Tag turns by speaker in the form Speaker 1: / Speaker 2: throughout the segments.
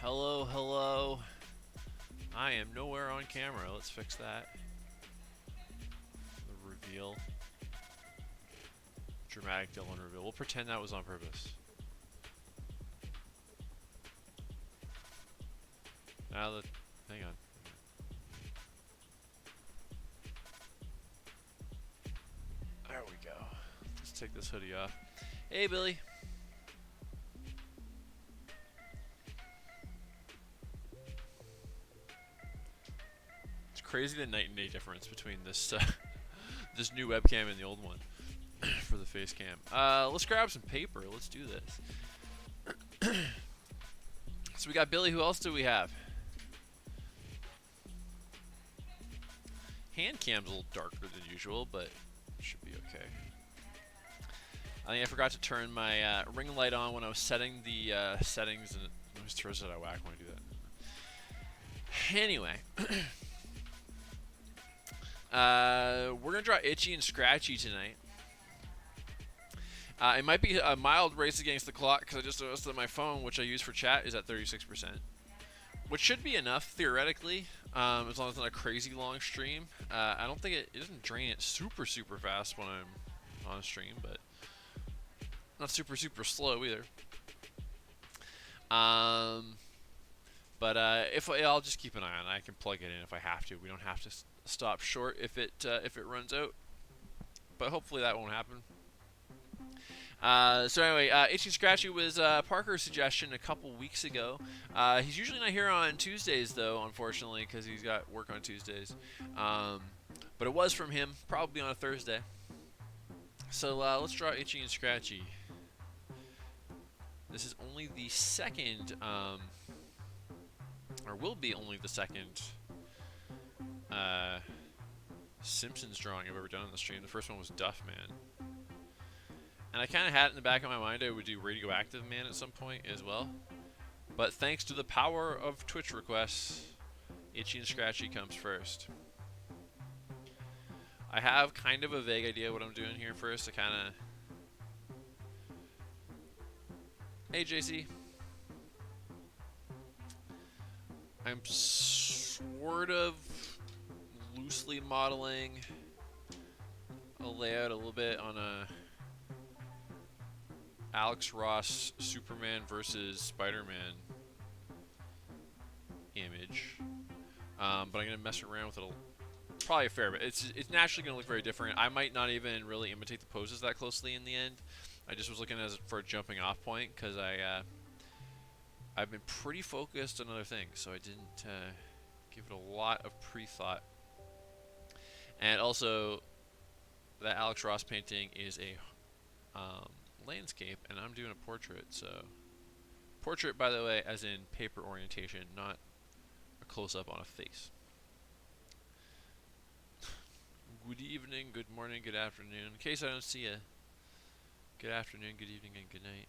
Speaker 1: Hello, hello. I am nowhere on camera. Let's fix that. The reveal. Dramatic Dylan reveal. We'll pretend that was on purpose. Now that. Hang on. There we go. Let's take this hoodie off. Hey, Billy. It's crazy the night and day difference between this this new webcam and the old one for the face cam. Let's grab some paper. Let's do this. So we got Billy. Who else do we have? Hand cam's a little darker than usual, but should be okay. I think I forgot to turn my ring light on when I was setting the settings, and it always throws it out of whack when I do that. Anyway, we're gonna draw Itchy and Scratchy tonight. It might be a mild race against the clock because I just noticed that my phone, which I use for chat, is at 36%, which should be enough theoretically, as long as it's not a crazy long stream. I don't think it doesn't drain it super fast when I'm on stream, but not super slow either. But if I'll just keep an eye on it. I can plug it in if I have to. We don't have to stop short if it runs out, but hopefully that won't happen. So anyway, Itchy Scratchy was Parker's suggestion a couple weeks ago. He's usually not here on Tuesdays, though, unfortunately, because he's got work on Tuesdays. But it was from him, probably on a Thursday. So let's draw Itchy and Scratchy. This is only the second, or will be only the second, Simpsons drawing I've ever done on the stream. The first one was Duff Man. And I kind of had it in the back of my mind I would do Radioactive Man at some point as well. But thanks to the power of Twitch requests, Itchy and Scratchy comes first. I have kind of a vague idea what I'm doing here first. I kind of... Hey, JC. I'm sort of loosely modeling a layout a little bit on a Alex Ross Superman versus Spider-Man image, but I'm gonna mess around with it probably a fair bit. It's naturally gonna look very different. I might not even really imitate the poses that closely in the end. I just was looking for a jumping off point because I've been pretty focused on other things, so I didn't give it a lot of pre-thought. And also, that Alex Ross painting is a landscape, and I'm doing a portrait, so... Portrait, by the way, as in paper orientation, not a close-up on a face. Good evening, good morning, good afternoon. In case I don't see you, good afternoon, good evening, and good night.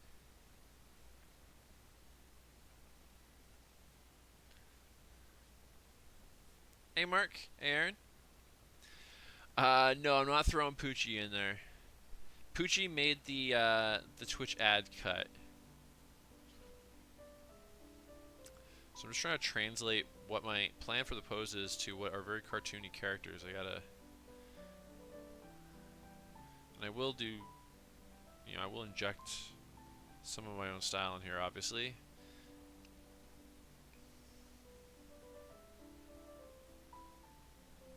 Speaker 1: Hey, Mark. Hey, Aaron. No, I'm not throwing Poochie in there. Poochie made the Twitch ad cut. So I'm just trying to translate what my plan for the pose is to what are very cartoony characters. And I will do, I will inject some of my own style in here, obviously.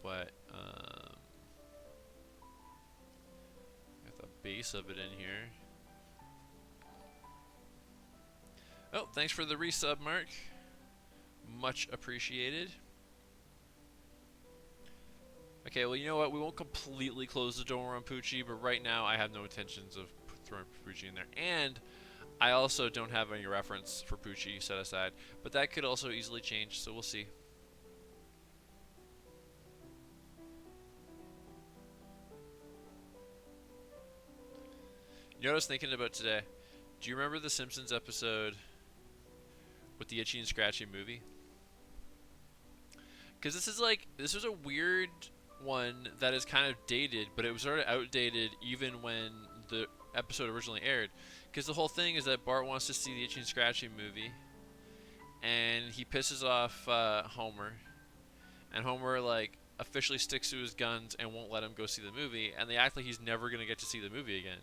Speaker 1: But, got the base of it in here. Oh, thanks for the resub, Mark. Much appreciated. Okay, well, you know what? We won't completely close the door on Poochie, but right now I have no intentions of throwing Poochie in there. And I also don't have any reference for Poochie set aside, but that could also easily change, so we'll see. You know what I was thinking about today? Do you remember the Simpsons episode with the Itchy and Scratchy movie? Because this was a weird one that is kind of dated, but it was sort of outdated even when the episode originally aired. Because the whole thing is that Bart wants to see the Itchy and Scratchy movie, and he pisses off Homer, and Homer like officially sticks to his guns and won't let him go see the movie, and they act like he's never gonna get to see the movie again.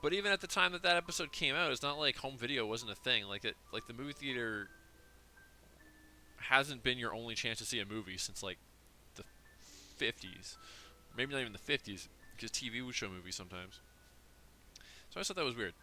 Speaker 1: But even at the time that that episode came out, it's not like home video wasn't a thing. Like the movie theater hasn't been your only chance to see a movie since like the 50s, maybe not even the 50s, because TV would show movies sometimes. So I just thought that was weird.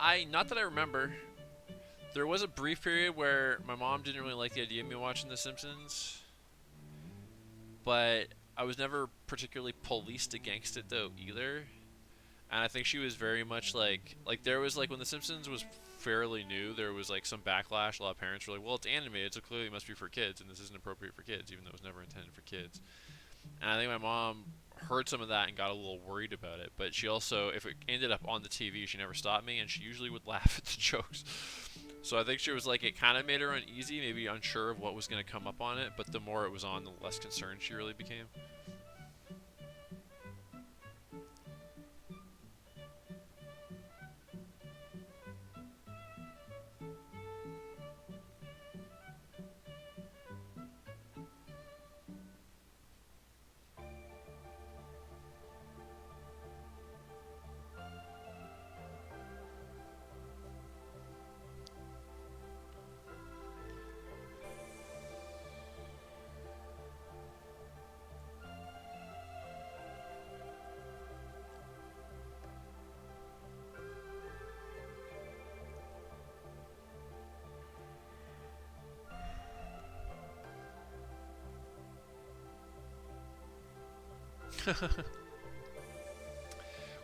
Speaker 1: I not that I remember. There was a brief period where my mom didn't really like the idea of me watching The Simpsons, but I was never particularly policed against it though either. And I think she was very much like there was like when The Simpsons was fairly new, there was like some backlash. A lot of parents were like, "Well, it's animated, so clearly it must be for kids, and this isn't appropriate for kids, even though it was never intended for kids." And I think my mom heard some of that and got a little worried about it. But she also, if it ended up on the TV, she never stopped me, and she usually would laugh at the jokes. So I think she was like, it kind of made her uneasy, maybe unsure of what was going to come up on it. But the more it was on, the less concerned she really became.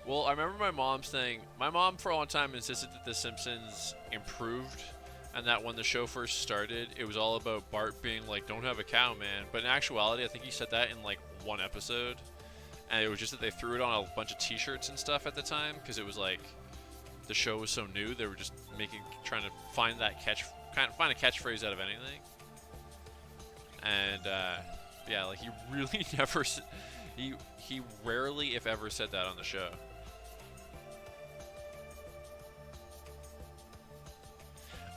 Speaker 1: Well, I remember my mom saying, my mom for a long time insisted that The Simpsons improved, and that when the show first started, it was all about Bart being like, "Don't have a cow, man." But in actuality, I think he said that in like one episode, and it was just that they threw it on a bunch of T-shirts and stuff at the time because it was like the show was so new. They were just trying to find that find a catchphrase out of anything, and yeah, like he really never, he rarely, if ever, said that on the show.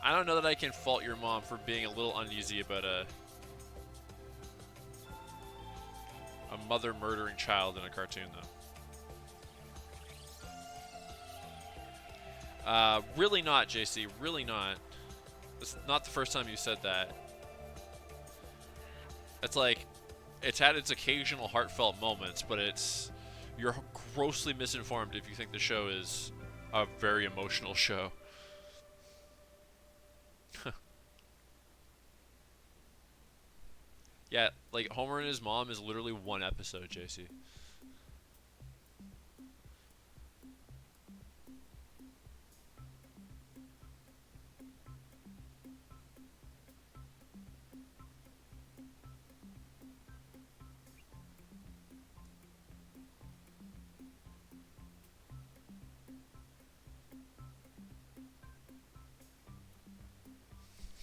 Speaker 1: I don't know that I can fault your mom for being a little uneasy about a mother murdering child in a cartoon, though. Really not, JC. Really not. It's not the first time you said that. It's like, it's had its occasional heartfelt moments, but you're grossly misinformed if you think the show is a very emotional show. Yeah, like Homer and his mom is literally one episode, JC.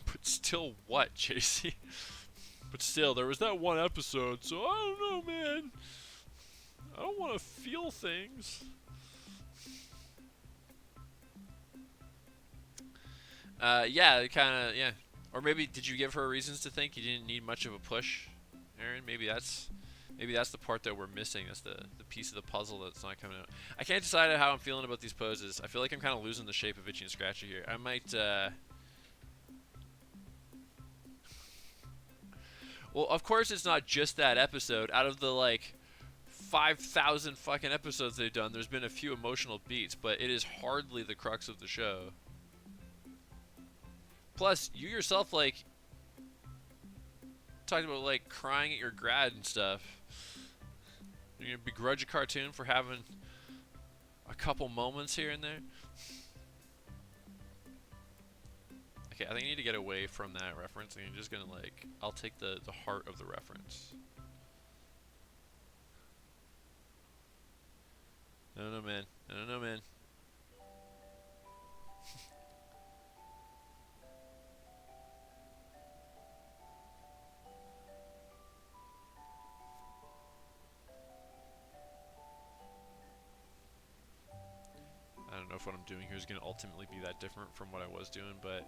Speaker 1: But still, what, JC? But still, there was that one episode, so I don't know, man. I don't want to feel things. Yeah, kind of, yeah. Or maybe did you give her reasons to think you didn't need much of a push, Aaron? Maybe that's the part that we're missing. That's the piece of the puzzle that's not coming out. I can't decide how I'm feeling about these poses. I feel like I'm kind of losing the shape of Itchy and Scratchy here. I might. Well, of course it's not just that episode. Out of the like 5,000 fucking episodes they've done, there's been a few emotional beats, but it is hardly the crux of the show. Plus, you yourself like talked about like crying at your grad and stuff. You're gonna begrudge a cartoon for having a couple moments here and there. Okay, I think I need to get away from that reference, and you're just gonna like, I'll take the heart of the reference. No, man. No, man. I don't know if what I'm doing here is gonna ultimately be that different from what I was doing, but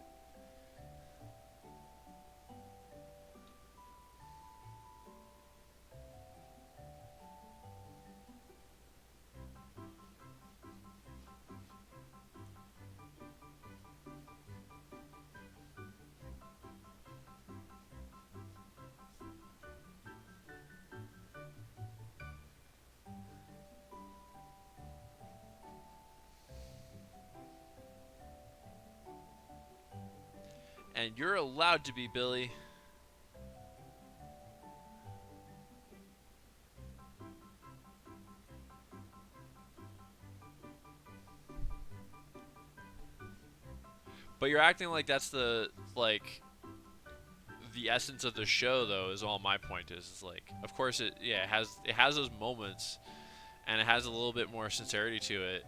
Speaker 1: and you're allowed to be, Billy. But you're acting like that's the essence of the show, though. Is all my point is like, of course it has those moments, and it has a little bit more sincerity to it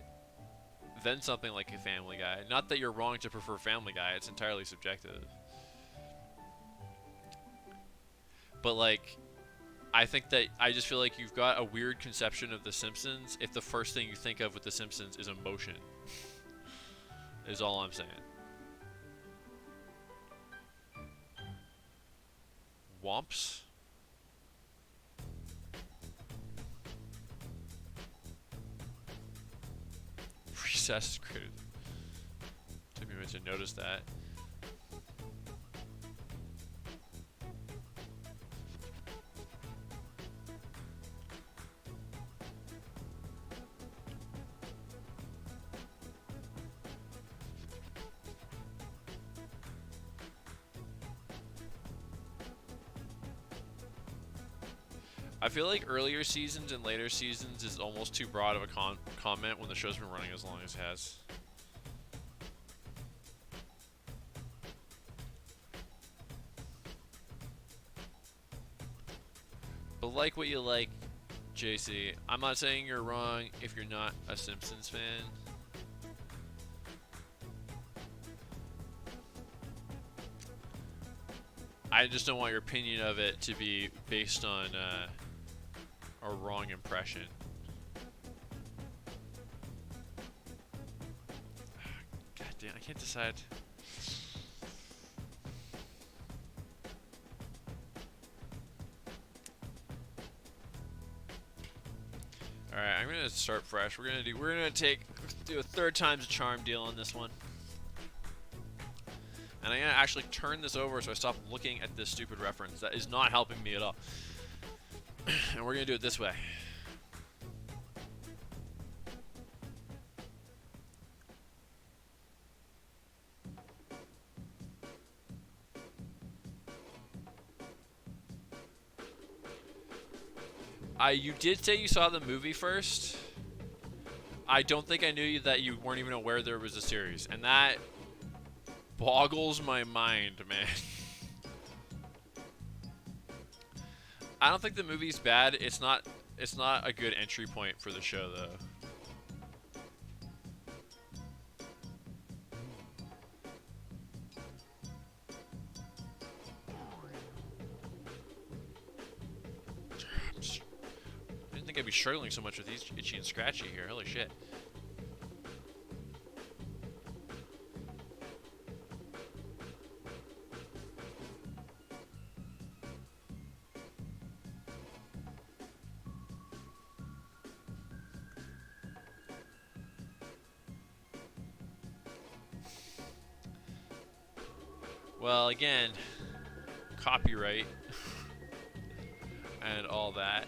Speaker 1: than something like a Family Guy. Not that you're wrong to prefer Family Guy; it's entirely subjective. But like, I think that I just feel like you've got a weird conception of The Simpsons if the first thing you think of with The Simpsons is emotion. Is all I'm saying. Womps. Recess is great. Took me a minute to notice that. I feel like earlier seasons and later seasons is almost too broad of a comment when the show's been running as long as it has. But like what you like, JC. I'm not saying you're wrong if you're not a Simpsons fan. I just don't want your opinion of it to be based on a wrong impression. God damn, I can't decide. All right, I'm gonna start fresh. We're gonna do a third time's a charm deal on this one. And I'm gonna actually turn this over so I stop looking at this stupid reference. That is not helping me at all. And we're gonna do it this way. You did say you saw the movie first. I don't think I knew that you weren't even aware there was a series, and that boggles my mind, man. I don't think the movie's bad. It's not a good entry point for the show, though. I didn't think I'd be struggling so much with these Itchy and Scratchy here. Holy shit. Well, again, copyright and all that.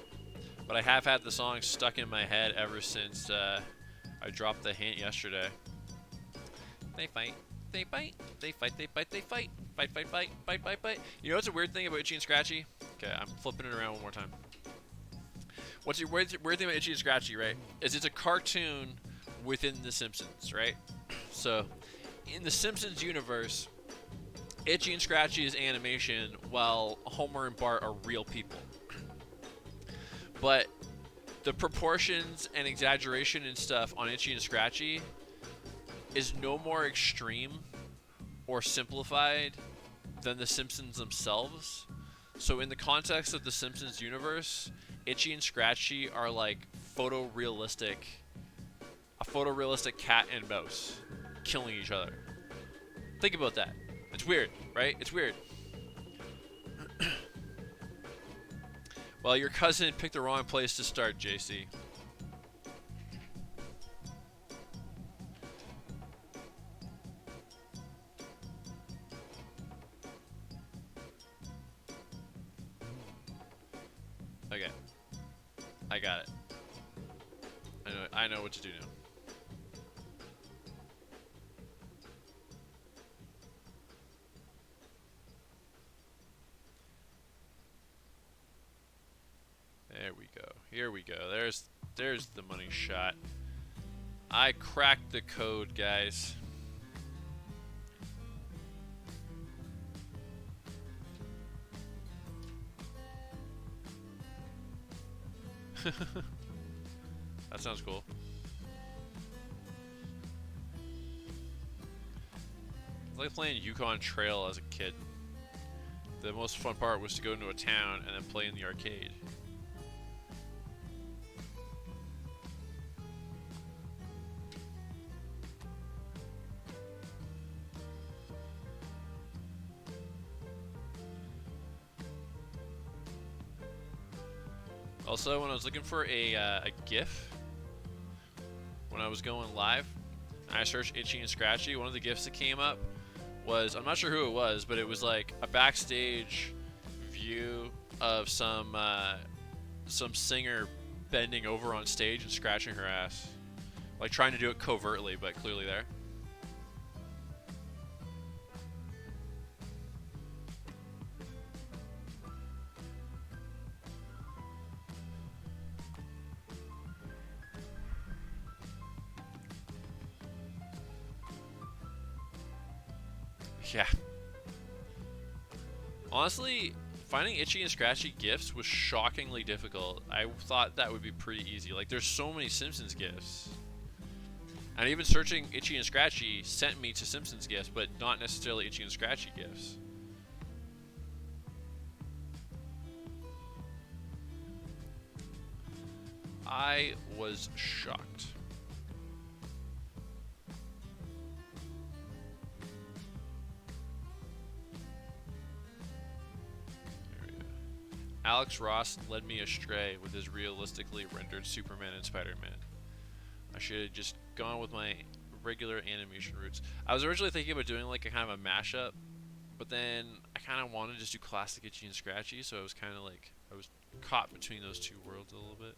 Speaker 1: But I have had the song stuck in my head ever since I dropped the hint yesterday. They fight. they bite. They fight, they bite, they fight. Fight, fight, fight, fight, fight, fight. You know what's a weird thing about Itchy and Scratchy? Okay, I'm flipping it around one more time. What's the weird thing about Itchy and Scratchy, right? Is it's a cartoon within The Simpsons, right? So, in The Simpsons universe, Itchy and Scratchy is animation, while Homer and Bart are real people. But the proportions and exaggeration and stuff on Itchy and Scratchy is no more extreme or simplified than The Simpsons themselves. So in the context of the Simpsons universe, Itchy and Scratchy are like a photorealistic cat and mouse killing each other. Think about that. It's weird, right? It's weird. Well, your cousin picked the wrong place to start, JC. Okay. I got it. I know what to do now. There we go. Here we go. There's the money shot. I cracked the code, guys. That sounds cool. It's like playing Yukon Trail as a kid. The most fun part was to go into a town and then play in the arcade. Also, when I was looking for a GIF, when I was going live, and I searched Itchy and Scratchy, one of the GIFs that came up was, I'm not sure who it was, but it was like a backstage view of some singer bending over on stage and scratching her ass. Like trying to do it covertly, but clearly there. Yeah. Honestly, finding Itchy and Scratchy GIFs was shockingly difficult. I thought that would be pretty easy. Like, there's so many Simpsons GIFs. And even searching Itchy and Scratchy sent me to Simpsons GIFs, but not necessarily Itchy and Scratchy GIFs. I was shocked. Alex Ross led me astray with his realistically rendered Superman and Spider-Man. I should have just gone with my regular animation roots. I was originally thinking about doing like a kind of a mashup, but then I kind of wanted to just do classic Itchy and Scratchy, so I was kind of like, I was caught between those two worlds a little bit.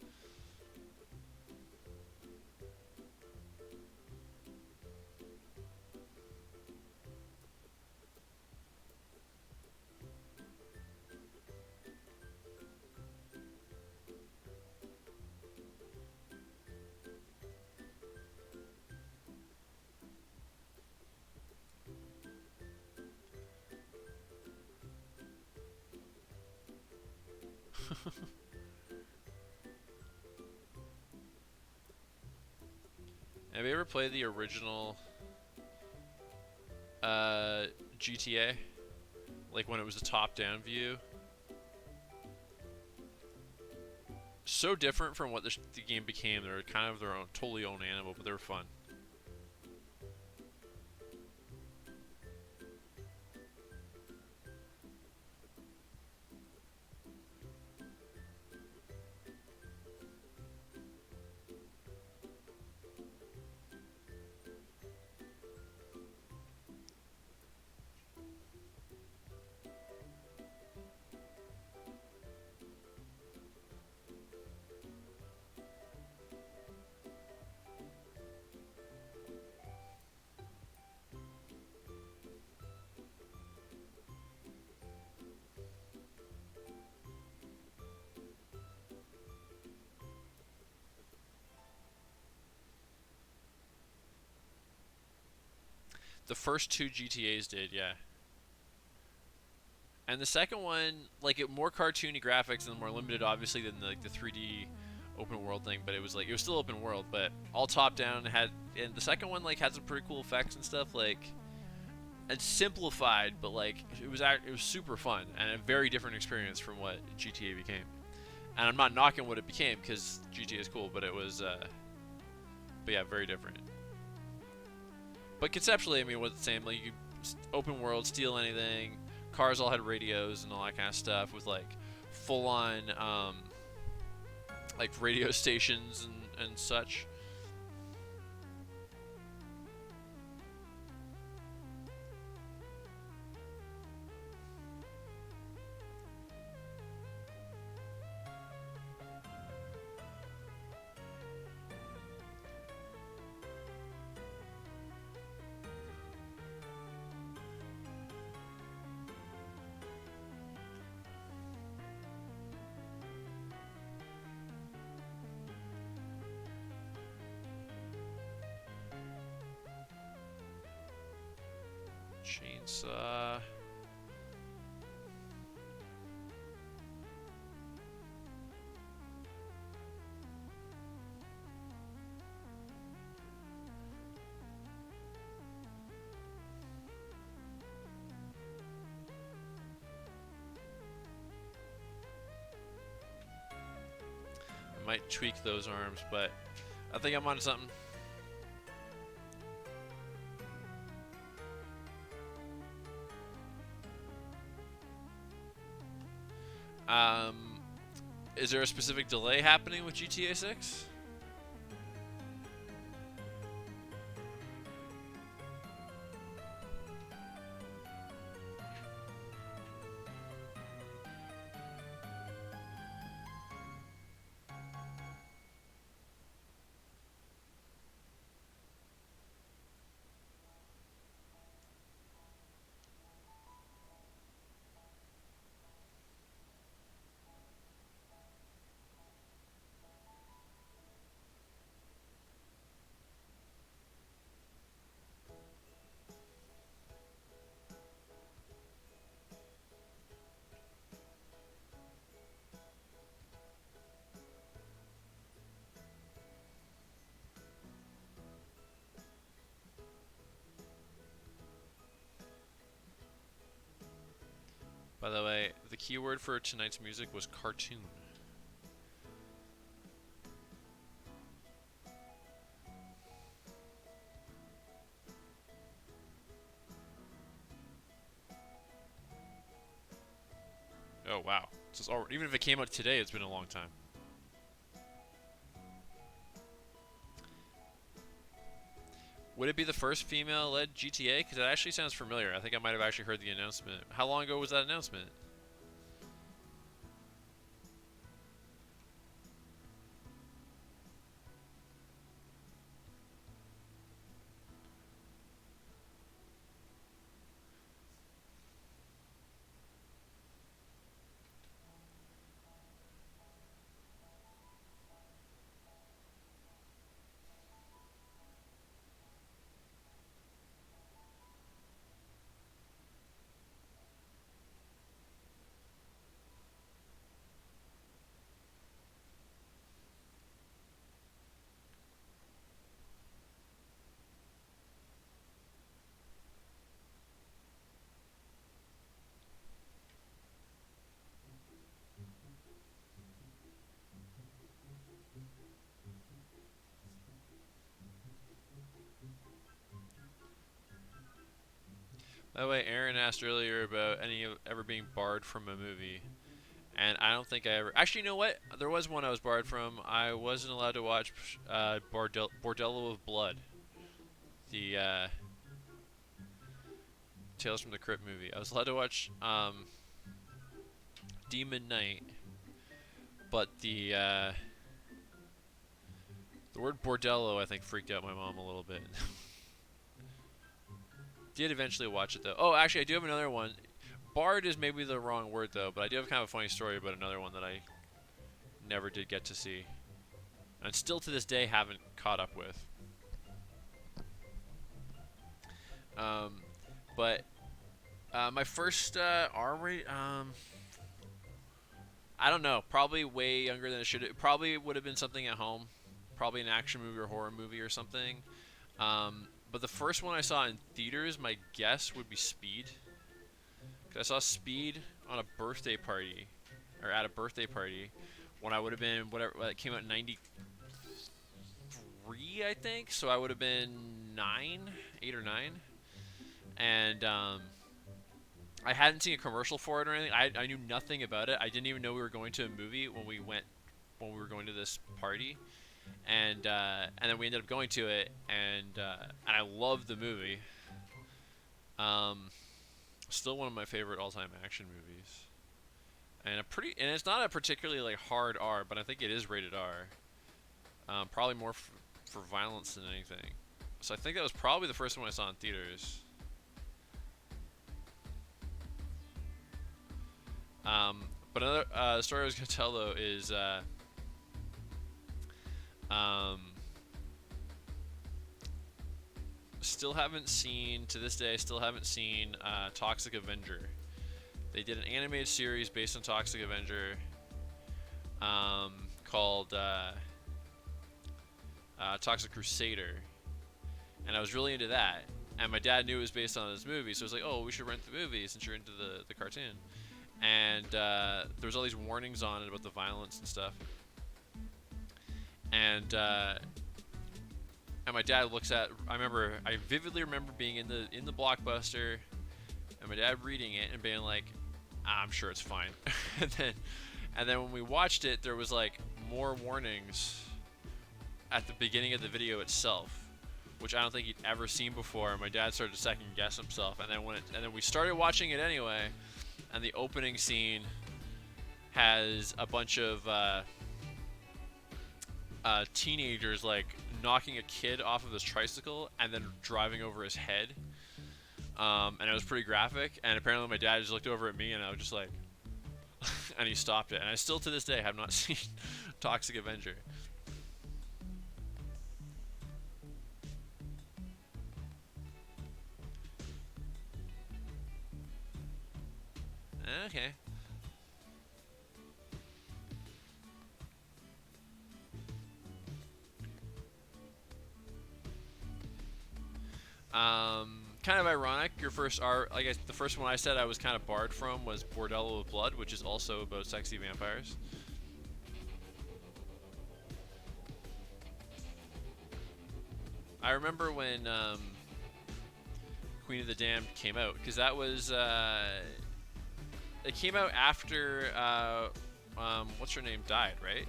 Speaker 1: Have you ever played the original GTA? Like when it was a top-down view? So different from what the game became. They're kind of their own, totally own animal, but they were fun. The first two GTA's did, yeah. And the second one, like it more cartoony graphics and more limited, obviously, than the 3D open world thing. But it was like it was still open world, but all top down. And the second one like had some pretty cool effects and stuff. Like it's simplified, but like it was super fun and a very different experience from what GTA became. And I'm not knocking what it became because GTA is cool, but it was, but yeah, very different. But conceptually, I mean, it was the same. Like you could open world, steal anything. Cars all had radios and all that kind of stuff with like full on like radio stations and such. Chainsaw. I might tweak those arms, but I think I'm onto something. Um, is there a specific delay happening with GTA 6? By the way, the keyword for tonight's music was cartoon. Oh wow! Even if it came out today, it's been a long time. Would it be the first female-led GTA? Because it actually sounds familiar. I think I might have actually heard the announcement. How long ago was that announcement? By the way, Aaron asked earlier about any of ever being barred from a movie, and I don't think I ever. Actually, you know what? There was one I was barred from. I wasn't allowed to watch Bordello of Blood, the Tales from the Crypt movie. I was allowed to watch Demon Knight, but the word bordello I think freaked out my mom a little bit. Did eventually watch it though. Oh, actually, I do have another one. Barred is maybe the wrong word though, but I do have kind of a funny story about another one that I never did get to see, and still to this day haven't caught up with. Um, but my first R rate, I don't know, probably way younger than it should. It probably would have been something at home, probably an action movie or horror movie or something. But the first one I saw in theaters, my guess would be Speed. 'Cause I saw Speed on a birthday party, or at a birthday party, when I would have been whatever. It came out in '93, I think. So I would have been 8 or 9, and I hadn't seen a commercial for it or anything. I knew nothing about it. I didn't even know we were going to a movie when we were going to this party, and then we ended up going to it, and I loved the movie. Um, Still one of my favorite all-time action movies, and it's not a particularly like hard R, but I think it is rated R. Probably more for violence than anything. So I think that was probably the first one I saw in theaters. But another story I was gonna tell though is um, still haven't seen to this day. Still haven't seen Toxic Avenger. They did an animated series based on Toxic Avenger called Toxic Crusader, and I was really into that. And my dad knew it was based on this movie, so I was like, "Oh, we should rent the movie since you're into the cartoon." And there was all these warnings on it about the violence and stuff. And my dad looks at. I vividly remember being in the Blockbuster, and my dad reading it and being like, "I'm sure it's fine." and then when we watched it, there was like more warnings at the beginning of the video itself, which I don't think he'd ever seen before. My dad started to second guess himself, and then we started watching it anyway, and the opening scene has a bunch of teenagers like knocking a kid off of his tricycle and then driving over his head, and it was pretty graphic. And apparently, my dad just looked over at me, and I was just like, and he stopped it. And I still to this day have not seen Toxic Avenger. Okay. Kind of ironic. Your first art, I guess the first one I said I was kind of barred from was Bordello of Blood, which is also about sexy vampires. I remember when Queen of the Damned came out, because that was it came out after what's her name died, right?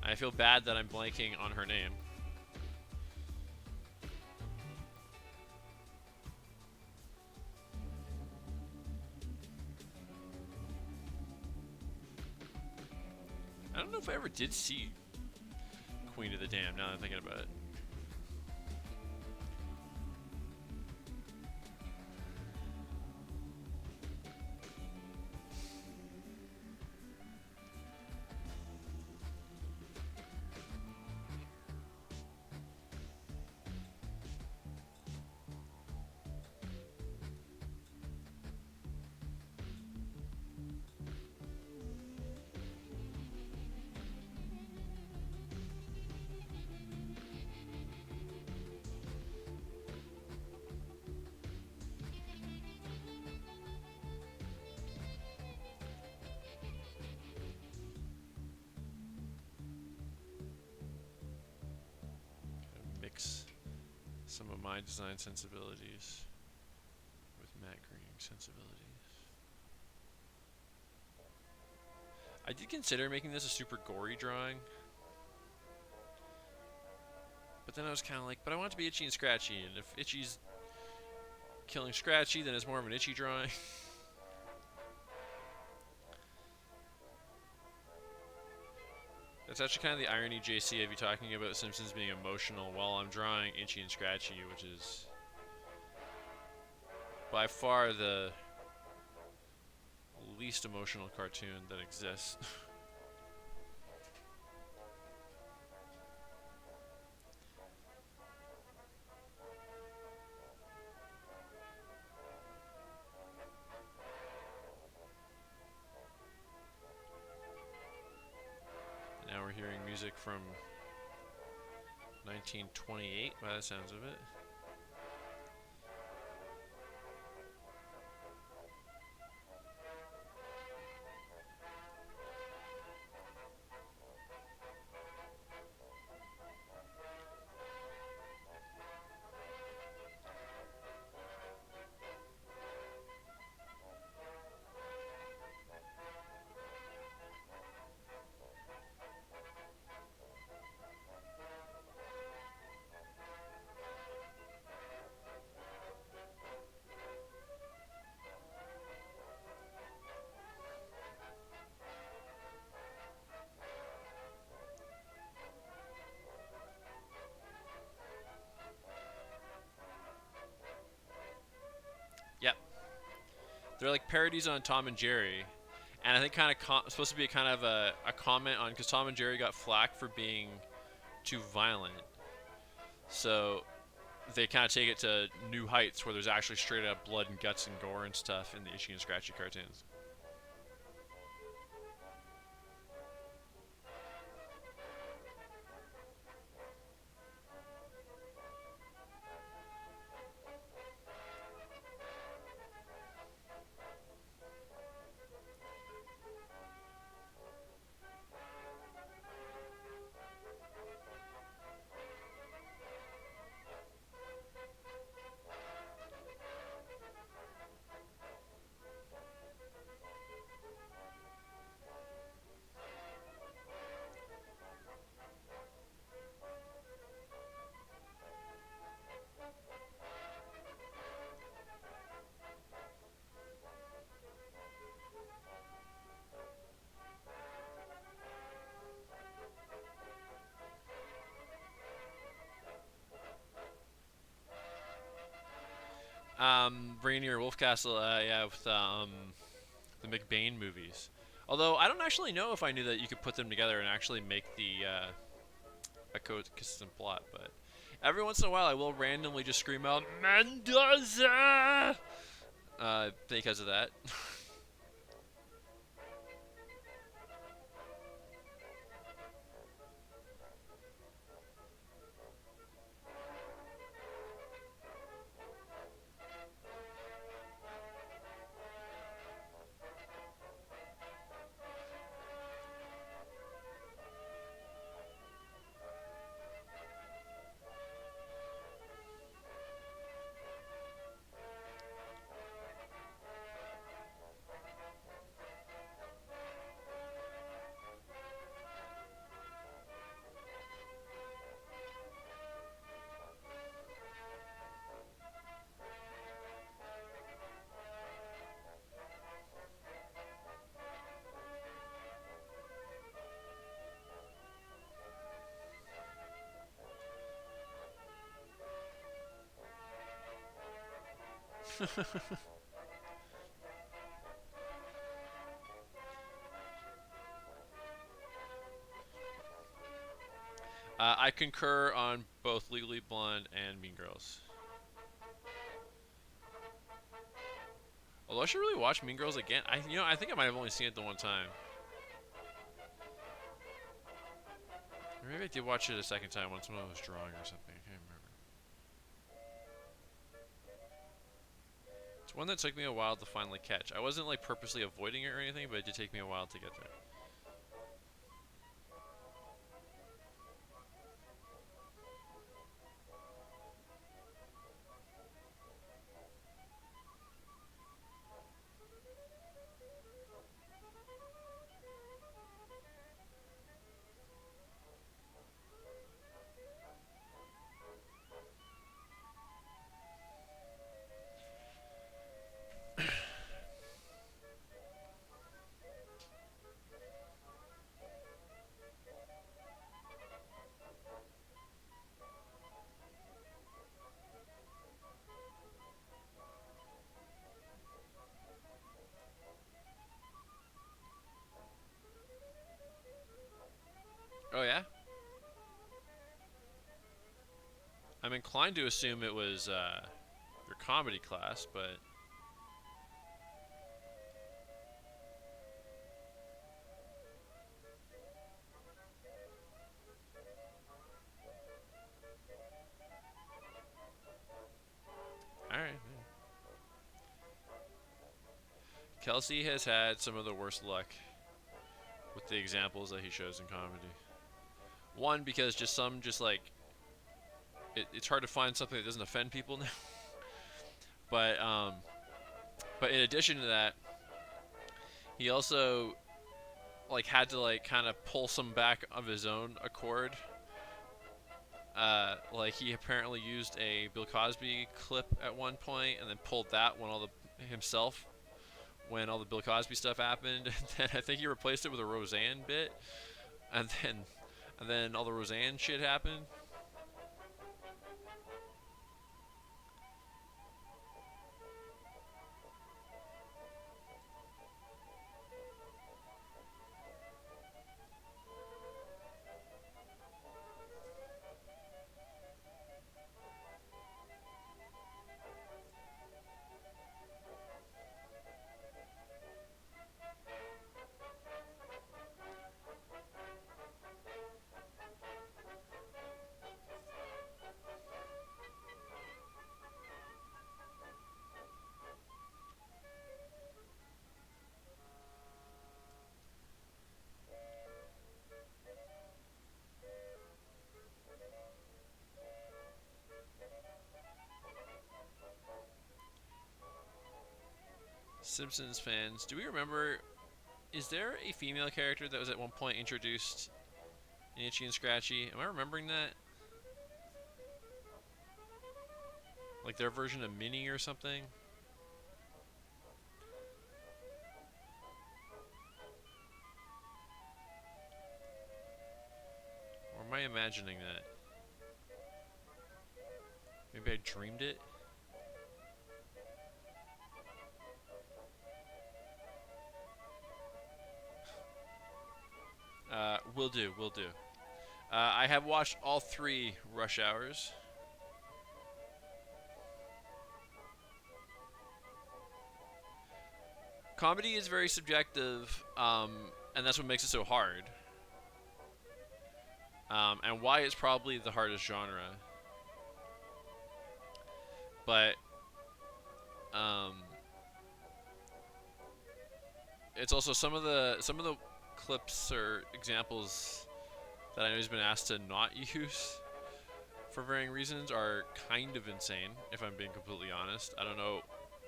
Speaker 1: I feel bad that I'm blanking on her name. I don't know if I ever did see Queen of the Damned, now that I'm thinking about it. Mix some of my design sensibilities with Matt Groening's sensibilities. I did consider making this a super gory drawing, but then I was kind of like, but I want it to be Itchy and Scratchy, and if Itchy's killing Scratchy, then it's more of an Itchy drawing. That's actually kind of the irony, JC, of you talking about Simpsons being emotional while I'm drawing Itchy and Scratchy, which is by far the least emotional cartoon that exists. music from 1928 by the sounds of it. Yep, they're like parodies on Tom and Jerry, and I think kind of supposed to be kind of a comment on because Tom and Jerry got flack for being too violent, so they kind of take it to new heights where there's actually straight up blood and guts and gore and stuff in the Itchy and Scratchy cartoons. Rainier Wolfcastle, yeah, with the McBain movies. Although I don't actually know if I knew that you could put them together and actually make the a consistent plot, but every once in a while I will randomly just scream out Mendoza because of that. I concur on both Legally Blonde and Mean Girls. Although I should really watch Mean Girls again. I think I might have only seen it the one time. Or maybe I did watch it a second time once when I was drawing or something. I can't remember. It's one that took me a while to finally catch. I wasn't like purposely avoiding it or anything, but it did take me a while to get there. Oh yeah? I'm inclined to assume it was your comedy class, but Kelsey has had some of the worst luck with the examples that he shows in comedy. One, because just like it's hard to find something that doesn't offend people now. But but in addition to that, he also like had to like kind of pull some back of his own accord. Like he apparently used a Bill Cosby clip at one point, and then pulled that when all the himself when all the Bill Cosby stuff happened. And then I think he replaced it with a Roseanne bit, and then all the Roseanne shit happened. Simpsons fans, do we remember? Is there a female character that was at one point introduced in Itchy and Scratchy? Am I remembering that? Like their version of Minnie or something? Or am I imagining that? Maybe I dreamed it? Will do, will do. I have watched all three Rush Hours. Comedy is very subjective, and that's what makes it so hard. And why it's probably the hardest genre. But um, it's also some of the clips or examples that I know he's been asked to not use for varying reasons are kind of insane. If I'm being completely honest, I don't know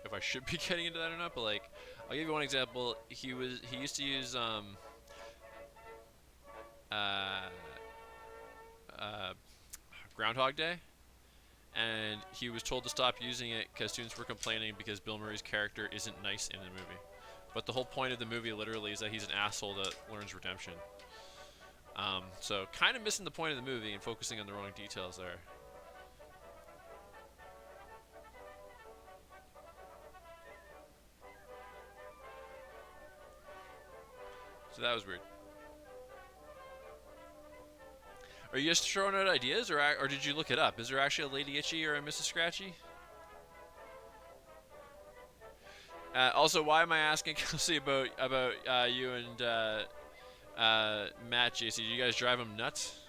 Speaker 1: if I should be getting into that or not. But like, I'll give you one example. He used to use uh, uh, Groundhog Day, and he was told to stop using it because students were complaining because Bill Murray's character isn't nice in the movie. But the whole point of the movie literally is that he's an asshole that learns redemption. So kind of missing the point of the movie and focusing on the wrong details there. So that was weird. Are you just throwing out ideas, or did you look it up? Is there actually a Lady Itchy or a Mrs. Scratchy? Also, why am I asking Kelsey about you and Matt, JC? Do you guys drive him nuts?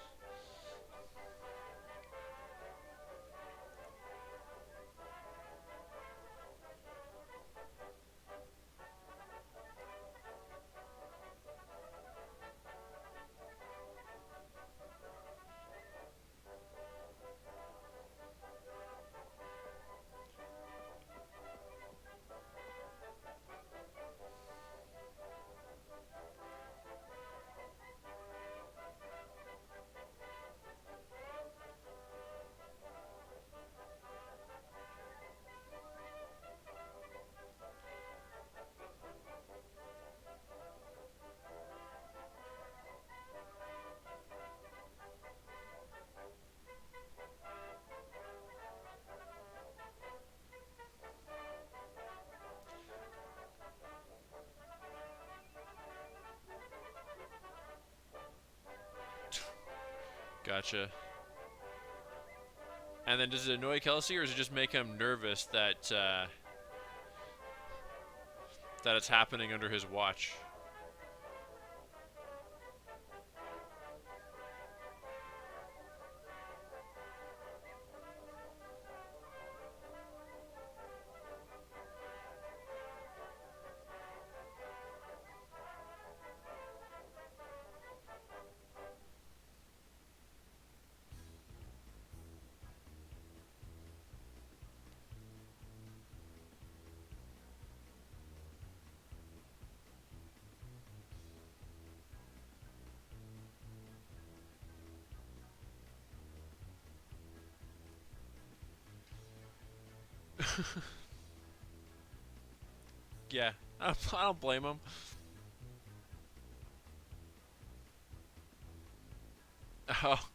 Speaker 1: Gotcha. And then does it annoy Kelsey, or does it just make him nervous that it's happening under his watch? Yeah, I don't blame him. Oh,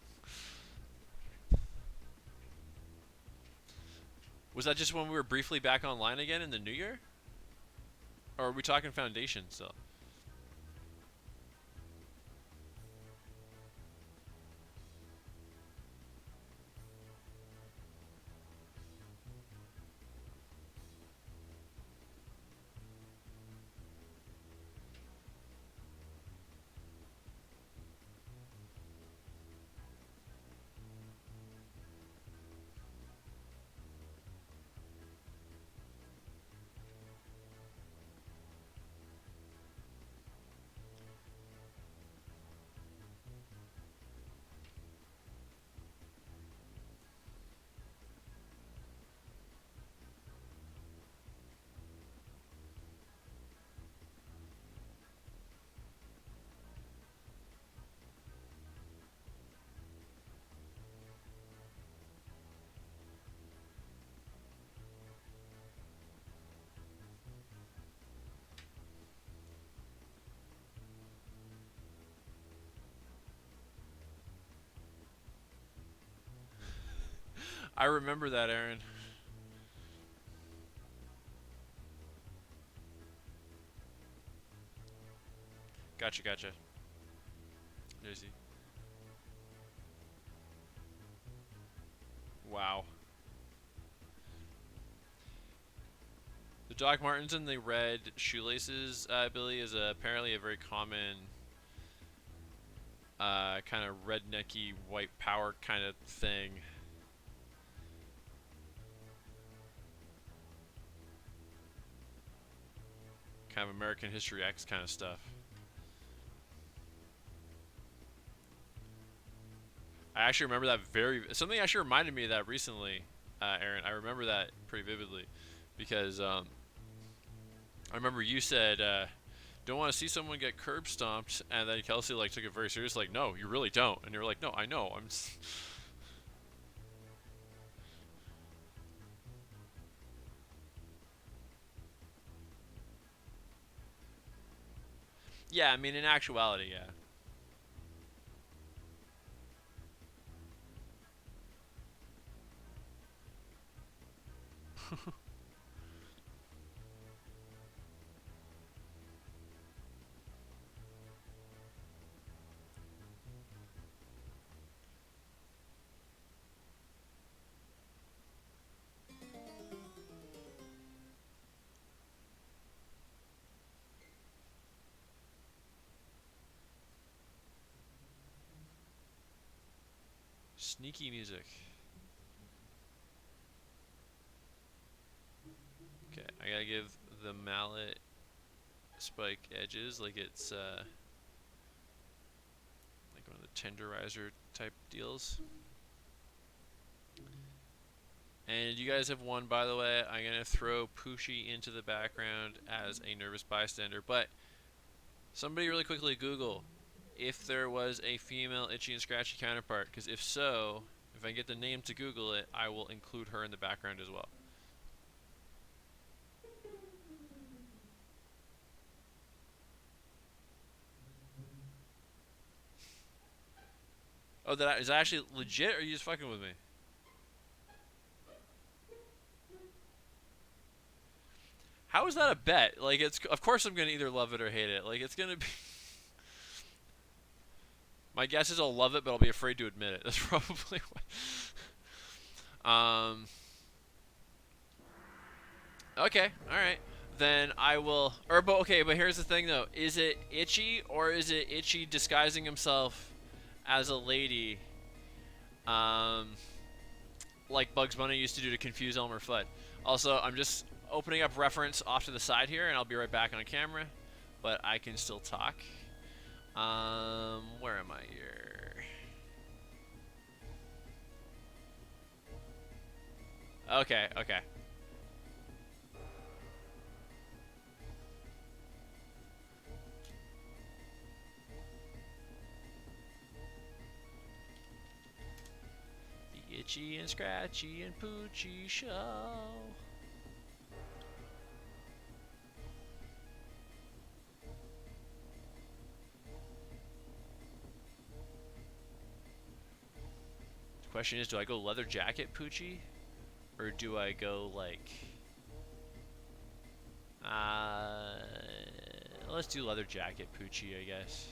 Speaker 1: was that just when we were briefly back online again in the new year? Or are we talking Foundation still? I remember that, Aaron. Gotcha, gotcha. There's Wow. The Doc Martens and the red shoelaces, Billy, is apparently a very common kind of rednecky white power kind of thing. Kind of American History X kind of stuff. I actually remember that something actually reminded me of that recently, Aaron. I remember that pretty vividly because I remember you said don't want to see someone get curb stomped, and then Kelsey like took it very serious, like no, you really don't, and you're like no, I know, I'm. Yeah, I mean in actuality, yeah. Sneaky music. Okay, I gotta give the mallet spike edges like it's like one of the tenderizer type deals. And you guys have won, by the way. I'm gonna throw Poochie into the background as a nervous bystander. But somebody really quickly Google if there was a female Itchy and Scratchy counterpart, because if so, if I get the name to Google it, I will include her in the background as well. Oh, is that actually legit, or are you just fucking with me? How is that a bet? Like, it's of course I'm gonna either love it or hate it. Like, it's gonna be. My guess is I'll love it, but I'll be afraid to admit it. That's probably what. Okay, all right. Then I will. Or, but okay, but here's the thing though: is it Itchy or is it Itchy disguising himself as a lady, um, like Bugs Bunny used to do to confuse Elmer Fudd? Also, I'm just opening up reference off to the side here, and I'll be right back on camera. But I can still talk. Where am I here? Okay, okay. The Itchy and Scratchy and Poochie show. Question is, do I go leather jacket Poochie? Or do I go like... let's do leather jacket Poochie, I guess.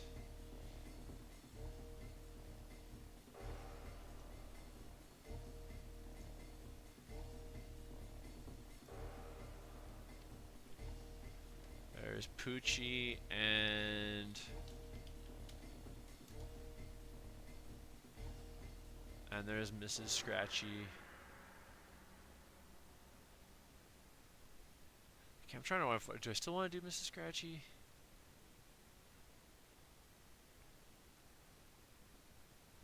Speaker 1: There's Poochie and there's Mrs. Scratchy. Okay, I'm trying to. Do I still want to do Mrs. Scratchy?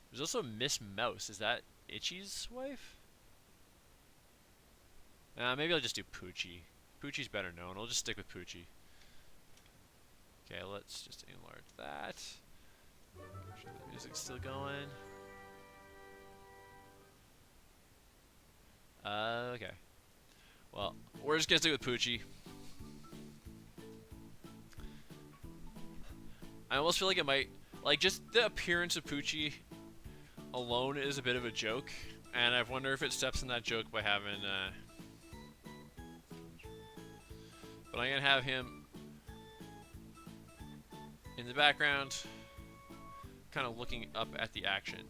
Speaker 1: There's also Miss Mouse. Is that Itchy's wife? Maybe I'll just do Poochie. Poochie's better known. I'll just stick with Poochie. Okay, let's just enlarge that. Make sure the music's still going. Okay. Well, we're just gonna stick with Poochie. I almost feel like it might, like, just the appearance of Poochie alone is a bit of a joke, and I wonder if it steps in that joke by having, but I'm gonna have him in the background, kind of looking up at the action.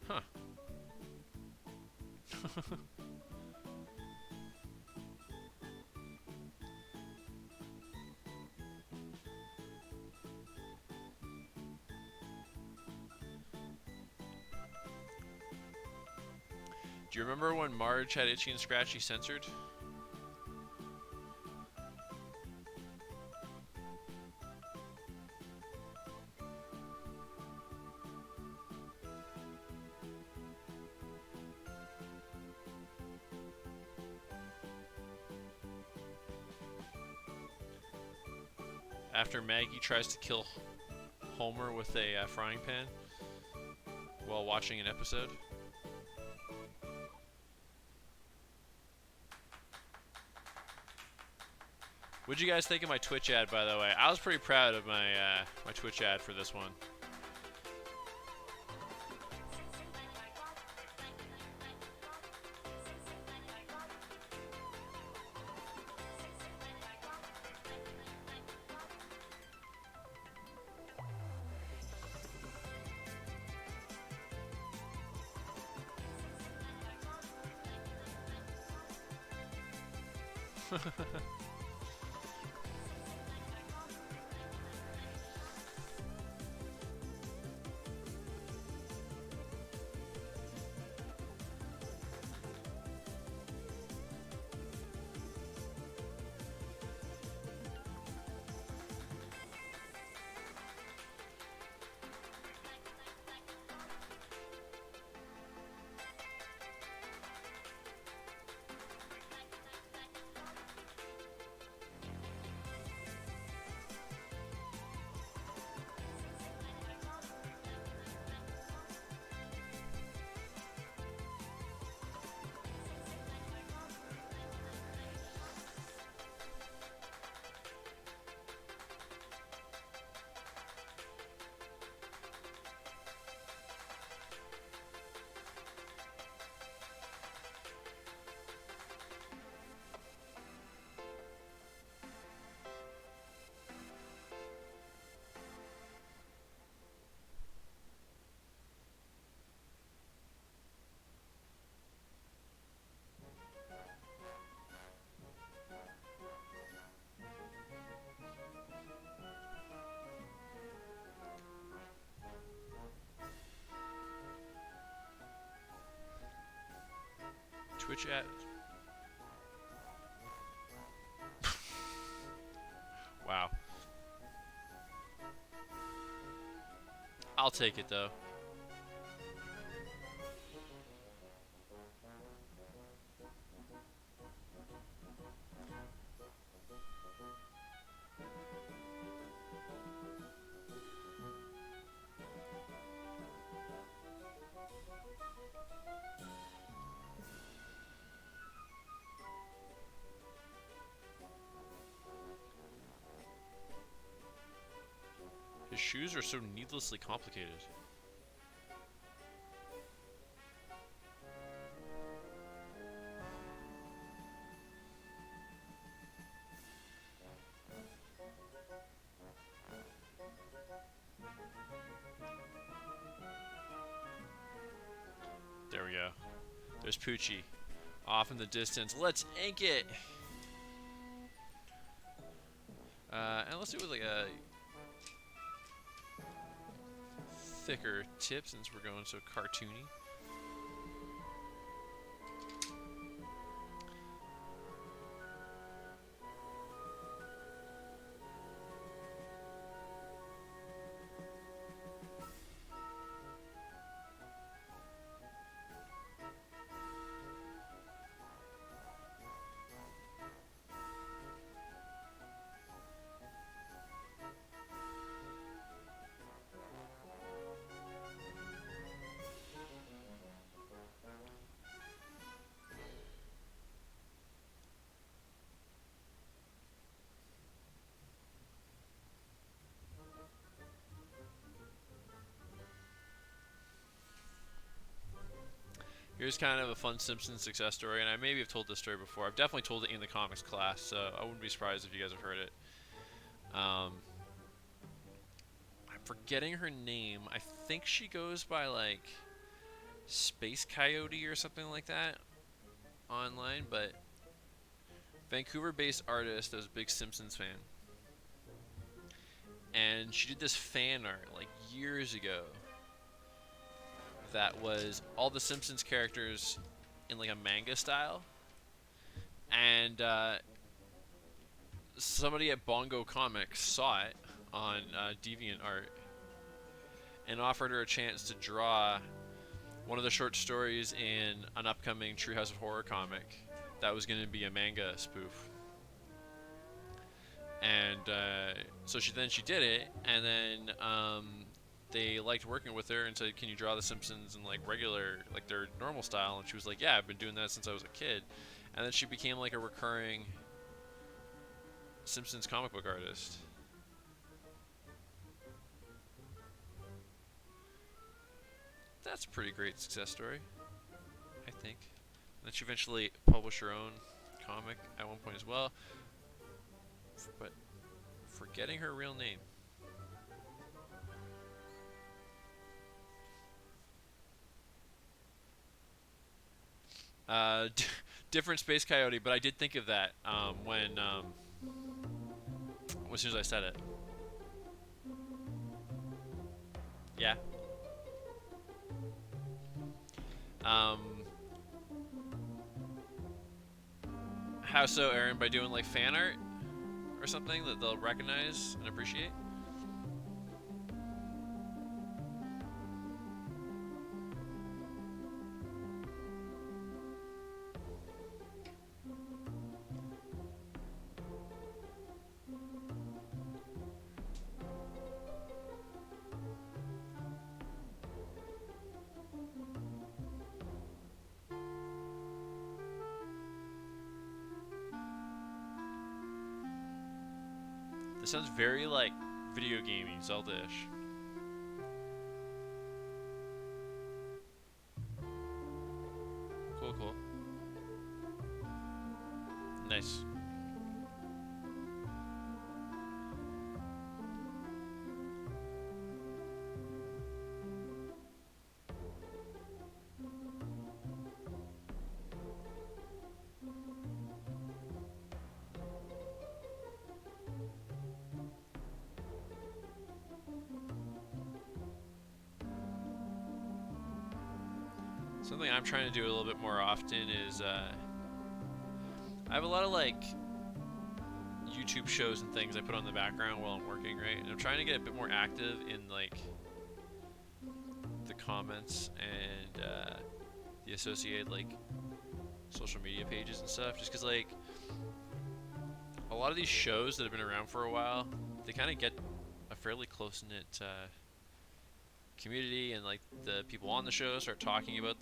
Speaker 1: Huh. Do you remember when Marge had Itchy and Scratchy censored? After Maggie tries to kill Homer with a frying pan while watching an episode. What'd you guys think of my Twitch ad, by the way? I was pretty proud of my my Twitch ad for this one. Twitch ad. I'll take it though. His shoes are so needlessly complicated. There we go. There's Poochie. Off in the distance. Let's ink it! And let's do it with like a thicker tip since we're going so cartoony. Here's kind of a fun Simpsons success story, and I maybe have told this story before. I've definitely told it in the comics class, so I wouldn't be surprised if you guys have heard it. I'm forgetting her name. I think she goes by like Space Coyote or something like that online, but Vancouver-based artist that was a big Simpsons fan. And she did this fan art like years ago that was all the Simpsons characters in like a manga style, and somebody at Bongo Comics saw it on DeviantArt and offered her a chance to draw one of the short stories in an upcoming Treehouse of Horror comic that was going to be a manga spoof. And so she did it, and then they liked working with her and said, "Can you draw the Simpsons in like regular, like their normal style?" And she was like, "Yeah, I've been doing that since I was a kid." And then she became like a recurring Simpsons comic book artist. That's a pretty great success story, I think. And then she eventually published her own comic at one point as well, but forgetting her real name. Different Space Coyote, but I did think of that when as soon as I said it. Yeah. Um, how so, Aaron? By doing like fan art or something that they'll recognize and appreciate? This sounds very like video gamey, Zelda-ish. Cool, cool. Nice. Something I'm trying to do a little bit more often is I have a lot of like YouTube shows and things I put on the background while I'm working, right? And I'm trying to get a bit more active in like comments and the associated like social media pages and stuff. Just because like a lot of these shows that have been around for a while, they kind of get a fairly close knit community, and like the people on the show start talking about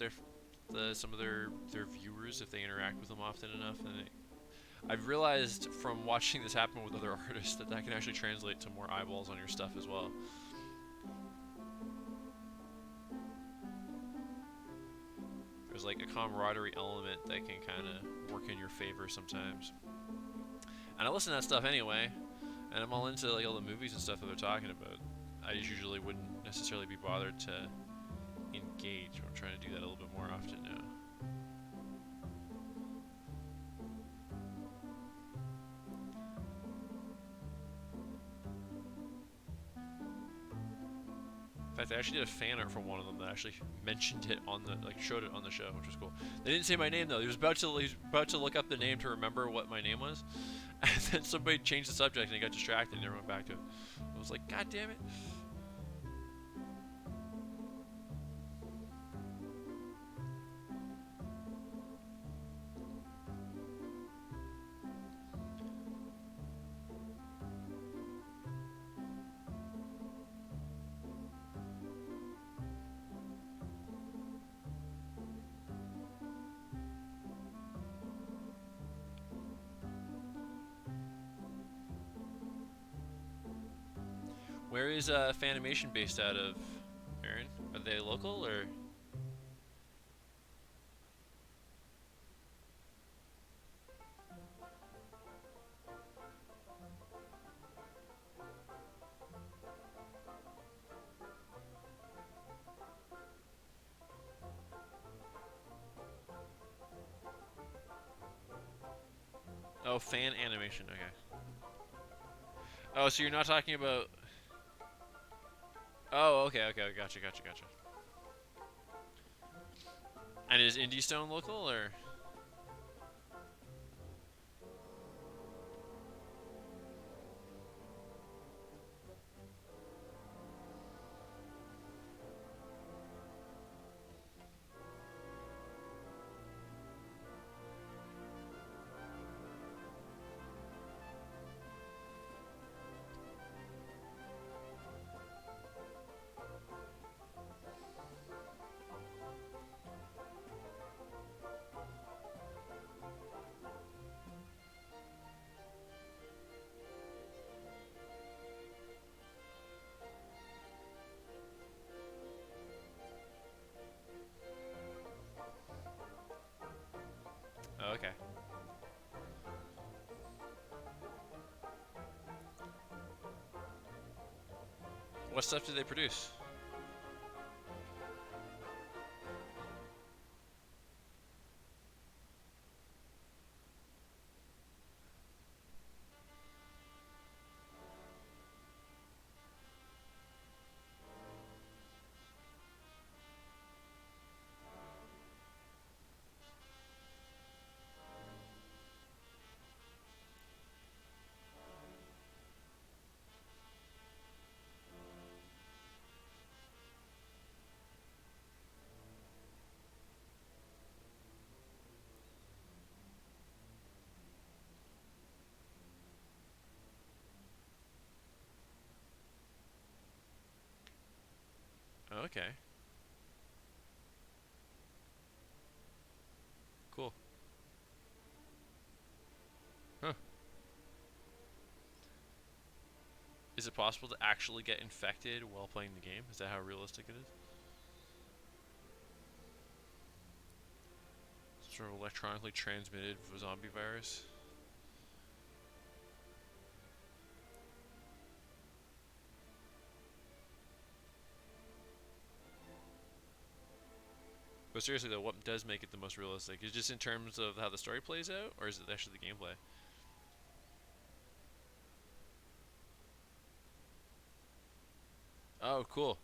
Speaker 1: some of their viewers if they interact with them often enough, and I've realized from watching this happen with other artists that that can actually translate to more eyeballs on your stuff as well. There's like a camaraderie element that can kind of work in your favor sometimes. And I listen to that stuff anyway, and I'm all into like all the movies and stuff that they're talking about. I usually wouldn't necessarily be bothered to engage, but I'm trying to do that a little bit more often now. In fact, I actually did a fan art for one of them that actually mentioned it on the showed it on the show, which was cool. They didn't say my name though. He was about to look up the name to remember what my name was, and then somebody changed the subject and he got distracted and never went back to it. I was like, God damn it. Where is Fanimation based out of, Aaron? Are they local or? Oh, fan animation. Okay. Oh, so you're not talking about? Oh, okay, okay, gotcha. And is Indie Stone local or? Oh, okay. What stuff do they produce? Oh, okay. Cool. Huh. Is it possible to actually get infected while playing the game? Is that how realistic it is? Some sort of electronically transmitted zombie virus? But seriously though, what does make it the most realistic? Is it just in terms of how the story plays out, or is it actually the gameplay? Oh, cool.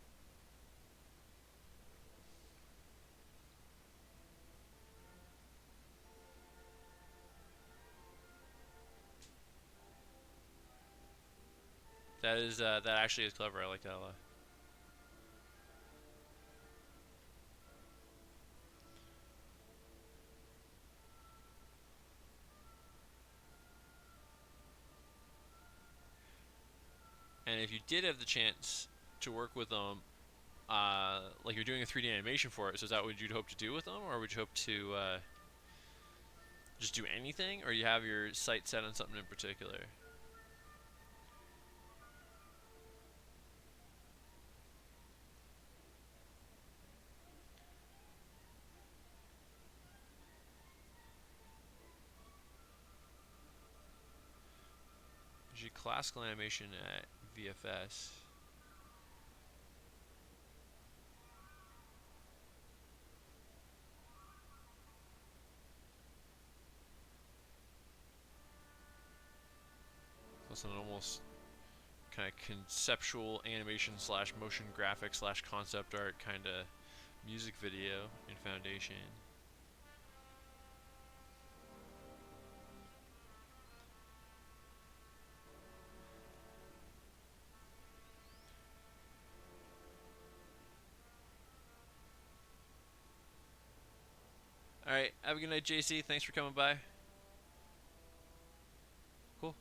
Speaker 1: That actually is clever. I like that a lot. And if you did have the chance to work with them, like you're doing a 3D animation for it, so is that what you'd hope to do with them, or would you hope to just do anything, or you have your sight set on something in particular? Usually classical animation at VFS. That's an almost kind of conceptual animation slash motion graphic slash concept art kind of music video in Foundation. All right, have a good night, JC. Thanks for coming by. Cool.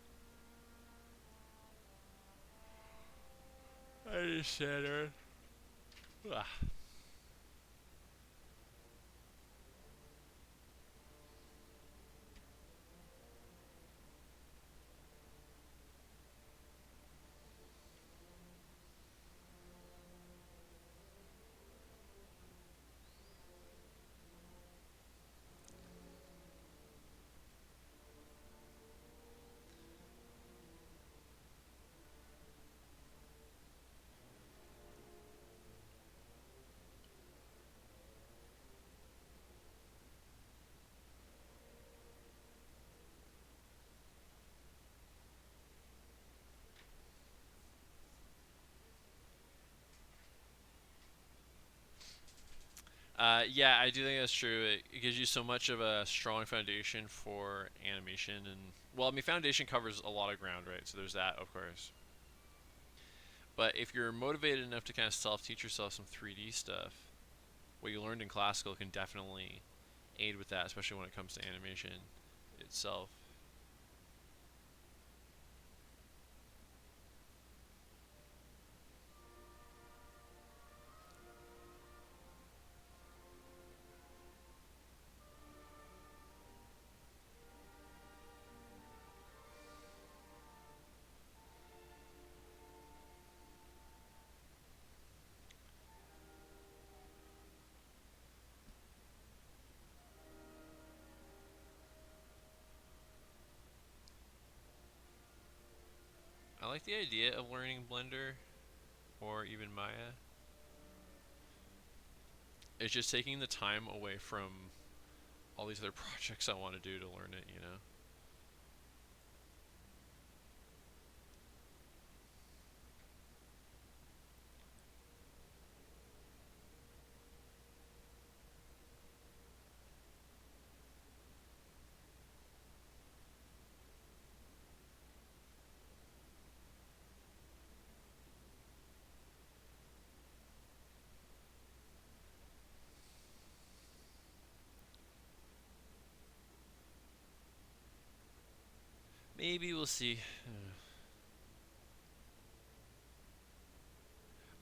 Speaker 1: I understand, Aaron. Ah. Yeah, I do think that's true. It gives you so much of a strong foundation for animation, and well, I mean, Foundation covers a lot of ground, right? So there's that, of course. But if you're motivated enough to kind of self-teach yourself some 3D stuff, what you learned in classical can definitely aid with that, especially when it comes to animation itself. I like the idea of learning Blender or even Maya. It's just taking the time away from all these other projects I want to do to learn it, you know? Maybe we'll see.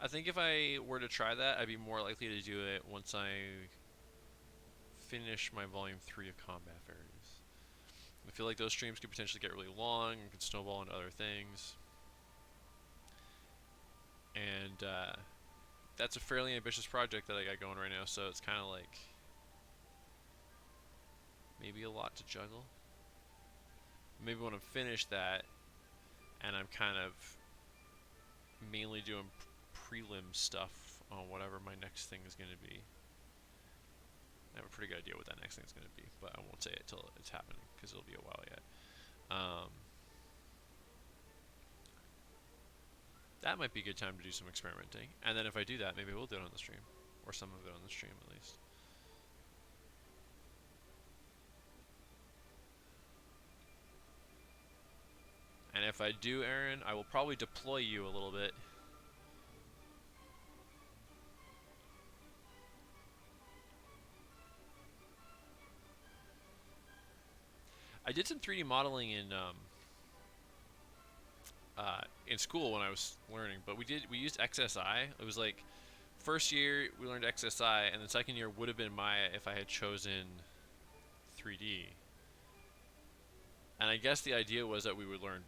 Speaker 1: I think if I were to try that, I'd be more likely to do it once I finish my Volume 3 of Combat Fairies. I feel like those streams could potentially get really long and could snowball into other things. And that's a fairly ambitious project that I got going right now, so it's kind of like maybe a lot to juggle. Maybe when I'm finished that and I'm kind of mainly doing prelim stuff on whatever my next thing is going to be. I have a pretty good idea what that next thing is going to be, but I won't say it till it's happening because it'll be a while yet. That might be a good time to do some experimenting. And then if I do that, maybe we'll do it on the stream. Or some of it on the stream, at least. And if I do, Aaron, I will probably deploy you a little bit. I did some 3D modeling in in school when I was learning, but we used XSI. It was like first year we learned XSI, and the second year would have been Maya if I had chosen 3D. And I guess the idea was that we would learn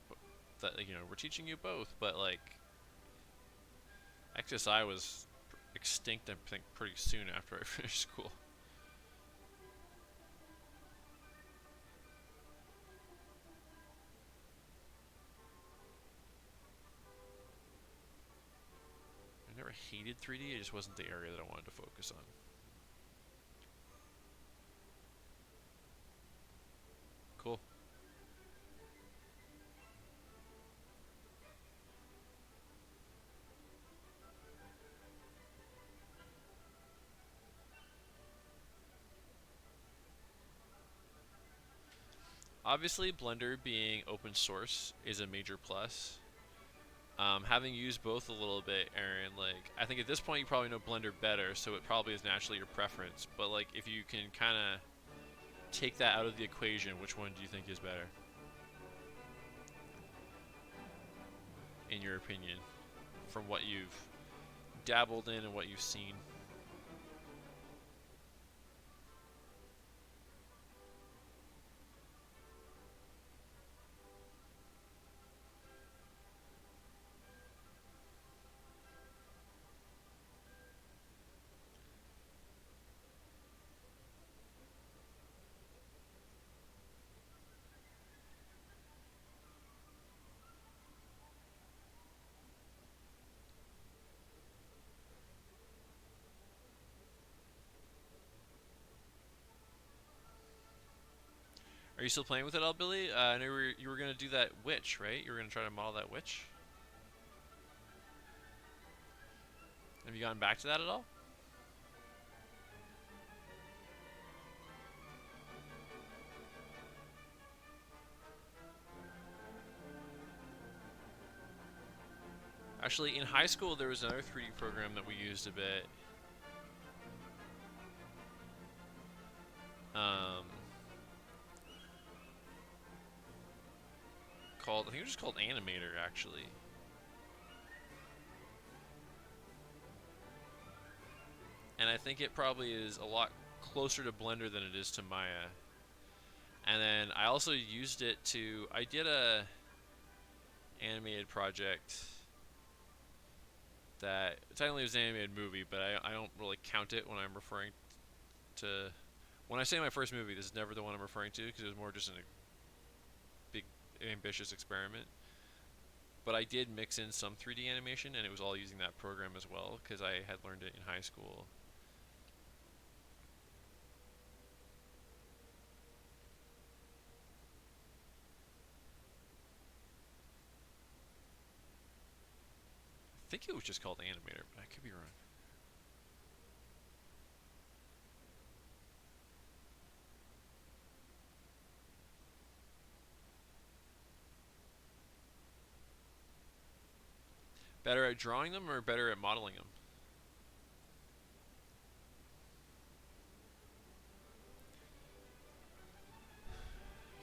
Speaker 1: that we're teaching you both, but like XSI was extinct I think pretty soon after I finished school. I never hated 3D. It just wasn't the area that I wanted to focus on. Cool. Obviously, Blender being open source is a major plus. Having used both a little bit, Aaron, like I think at this point you probably know Blender better, so it probably is naturally your preference. But like if you can kind of take that out of the equation, which one do you think is better, in your opinion, from what you've dabbled in and what you've seen? Are you still playing with it, all, Billy? I know you were gonna do that witch, right? You were gonna try to model that witch. Have you gotten back to that at all? Actually, in high school, there was another 3D program that we used a bit. Um, I think it was just called Animator, actually. And I think it probably is a lot closer to Blender than it is to Maya. And then I also used it to. I did a animated project that technically was an animated movie, but I don't really count it when I'm referring to. When I say my first movie, this is never the one I'm referring to because it was more just a big, ambitious experiment. But I did mix in some 3D animation, and it was all using that program as well because I had learned it in high school. I think it was just called Animator, but I could be wrong. Better at drawing them or better at modeling them?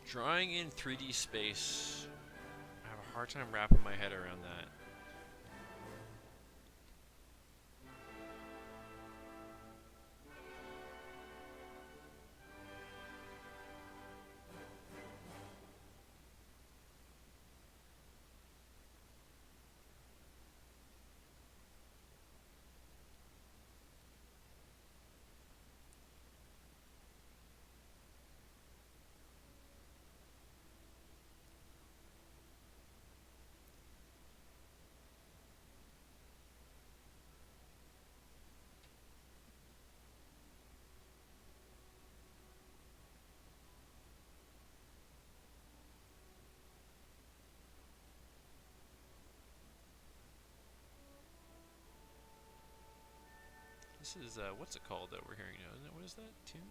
Speaker 1: Drawing in 3D space, I have a hard time wrapping my head around that. This is, what's it called that we're hearing now? Isn't it, what is that tune?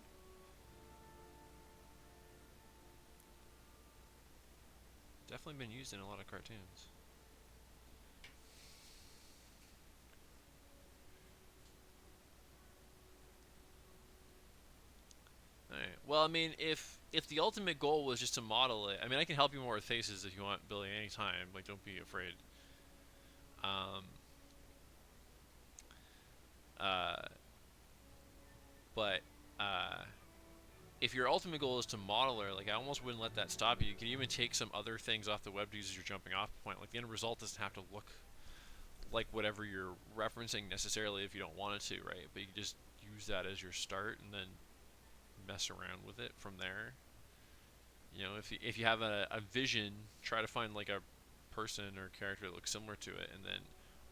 Speaker 1: Definitely been used in a lot of cartoons. Alright, well. Well, I mean, if the ultimate goal was just to model it, I mean, I can help you more with faces if you want, Billy, anytime. Like, don't be afraid. Um, uh, but uh, if your ultimate goal is to model her, like I almost wouldn't let that stop you. You can even take some other things off the web to use as your jumping off point. Like the end result doesn't have to look like whatever you're referencing necessarily if you don't want it to, right? But you can just use that as your start and then mess around with it from there. You know, if you have a vision, try to find like a person or character that looks similar to it, and then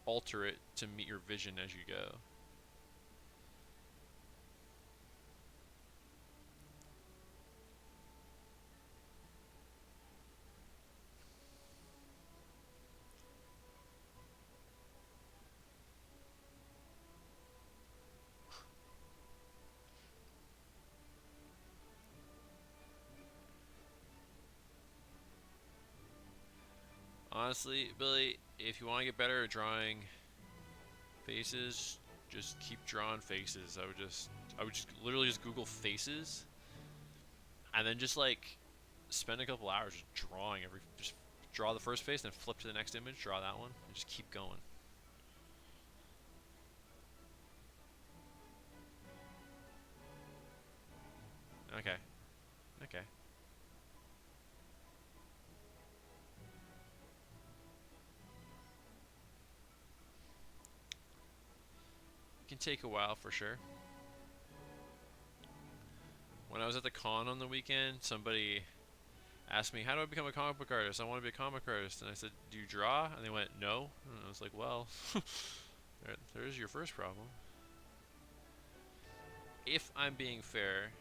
Speaker 1: alter it to meet your vision as you go. Honestly, Billy, if you want to get better at drawing faces, just keep drawing faces. I would just literally just Google faces, and then just like spend a couple hours just drawing every. Just draw the first face, then flip to the next image, draw that one, and just keep going. Okay, okay. It can take a while for sure. When I was at the con on the weekend, somebody asked me, "How do I become a comic book artist? I want to be a comic artist." And I said, "Do you draw?" And they went, "No." And I was like, "Well, there's your first problem." If I'm being fair,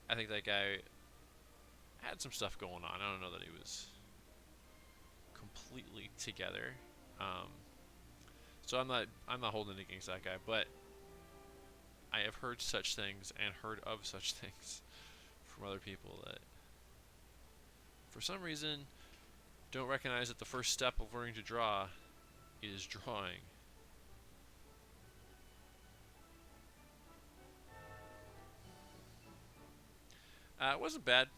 Speaker 1: I think that guy had some stuff going on. I don't know that he was completely together. Um, so I'm not holding it against that guy, but I have heard such things and heard of such things from other people that for some reason don't recognize that the first step of learning to draw is drawing. It wasn't bad.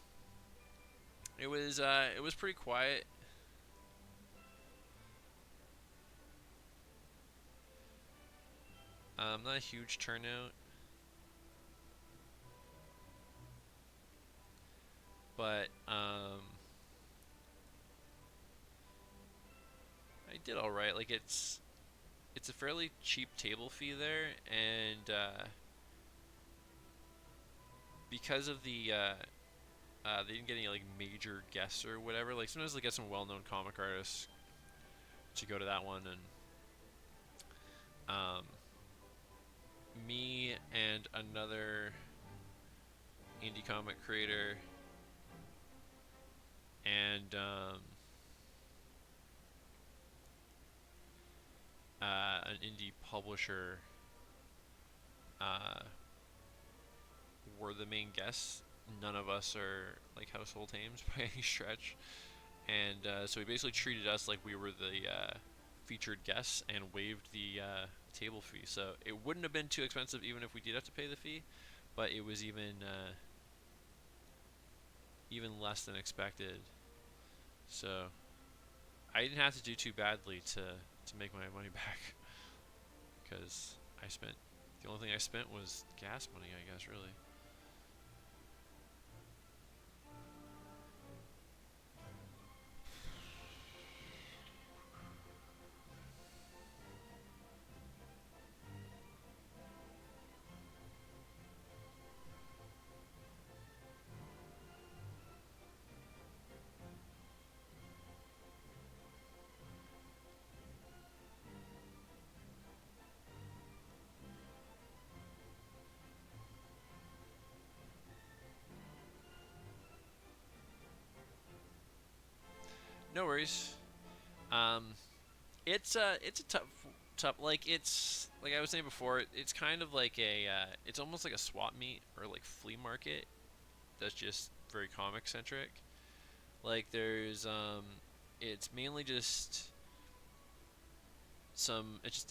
Speaker 1: It was pretty quiet. Not a huge turnout, but I did all right. Like it's a fairly cheap table fee there, and because of they didn't get any like major guests or whatever. Like sometimes they get some well-known comic artists to go to that one, and um, me and another indie comic creator and an indie publisher uh, were the main guests. None of us are like household names by any stretch, and so he basically treated us like we were the featured guests and waived the table fee. So it wouldn't have been too expensive even if we did have to pay the fee, but it was even less than expected. So I didn't have to do too badly to make my money back because I spent the only thing I spent was gas money, I guess, really. No worries. Um, it's a tough like it's like I was saying before. It's kind of like it's almost like a swap meet or like flea market that's just very comic centric. Like it's mainly just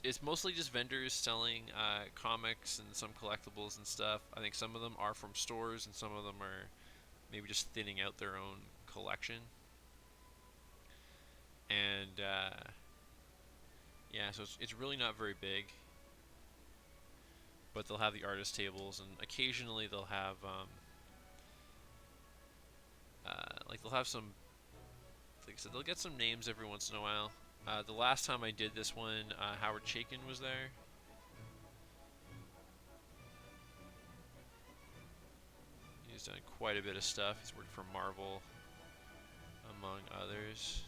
Speaker 1: It's mostly just vendors selling comics and some collectibles and stuff. I think some of them are from stores and some of them are maybe just thinning out their own collection. And yeah, so it's really not very big, but they'll have the artist tables and occasionally they'll have like they'll have some, like I said, they'll get some names every once in a while. The last time I did this one, Howard Chaykin was there. He's done quite a bit of stuff. He's worked for Marvel, among others.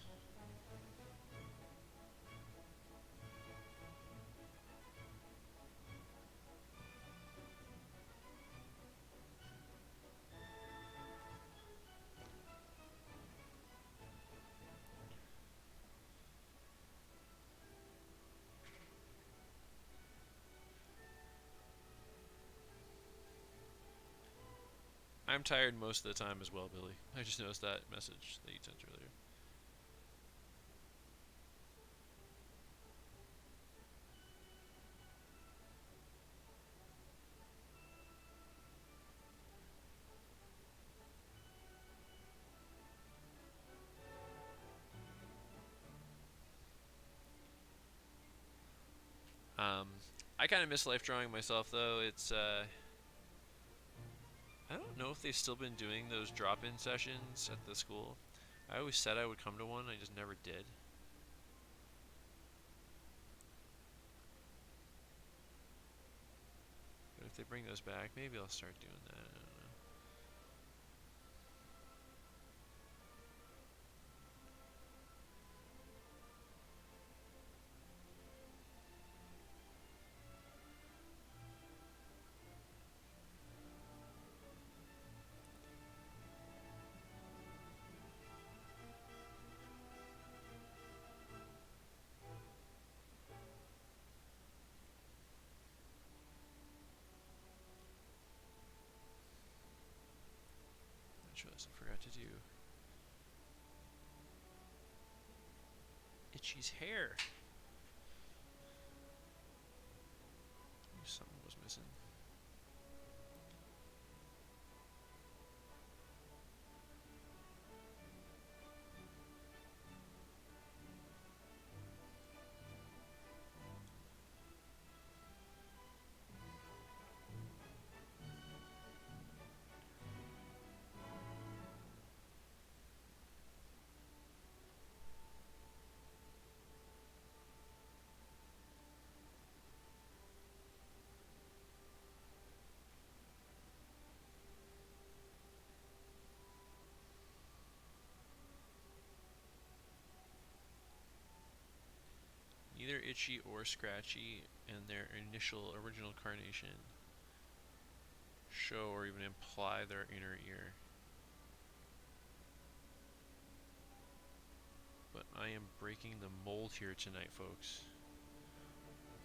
Speaker 1: I'm tired most of the time as well, Billy. I just noticed that message that you sent earlier. Um, I kind of miss life drawing myself, though. I don't know if they've still been doing those drop-in sessions at the school. I always said I would come to one, I just never did. But if they bring those back, maybe I'll start doing that. I don't know. I realized I forgot to do Itchy's hair. Something was missing. Neither Itchy or Scratchy in their initial original carnation show or even imply their inner ear. But I am breaking the mold here tonight, folks.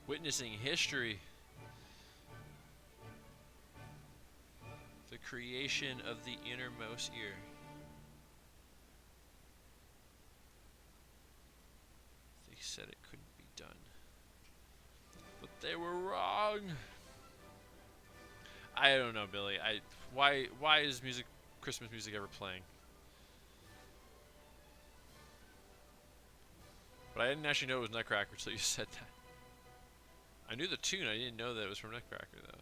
Speaker 1: Witnessing history. The creation of the innermost ear. They said it couldn't be done. But they were wrong. I don't know, Billy. Why is Christmas music ever playing? But I didn't actually know it was Nutcracker until you said that. I knew the tune. I didn't know that it was from Nutcracker, though.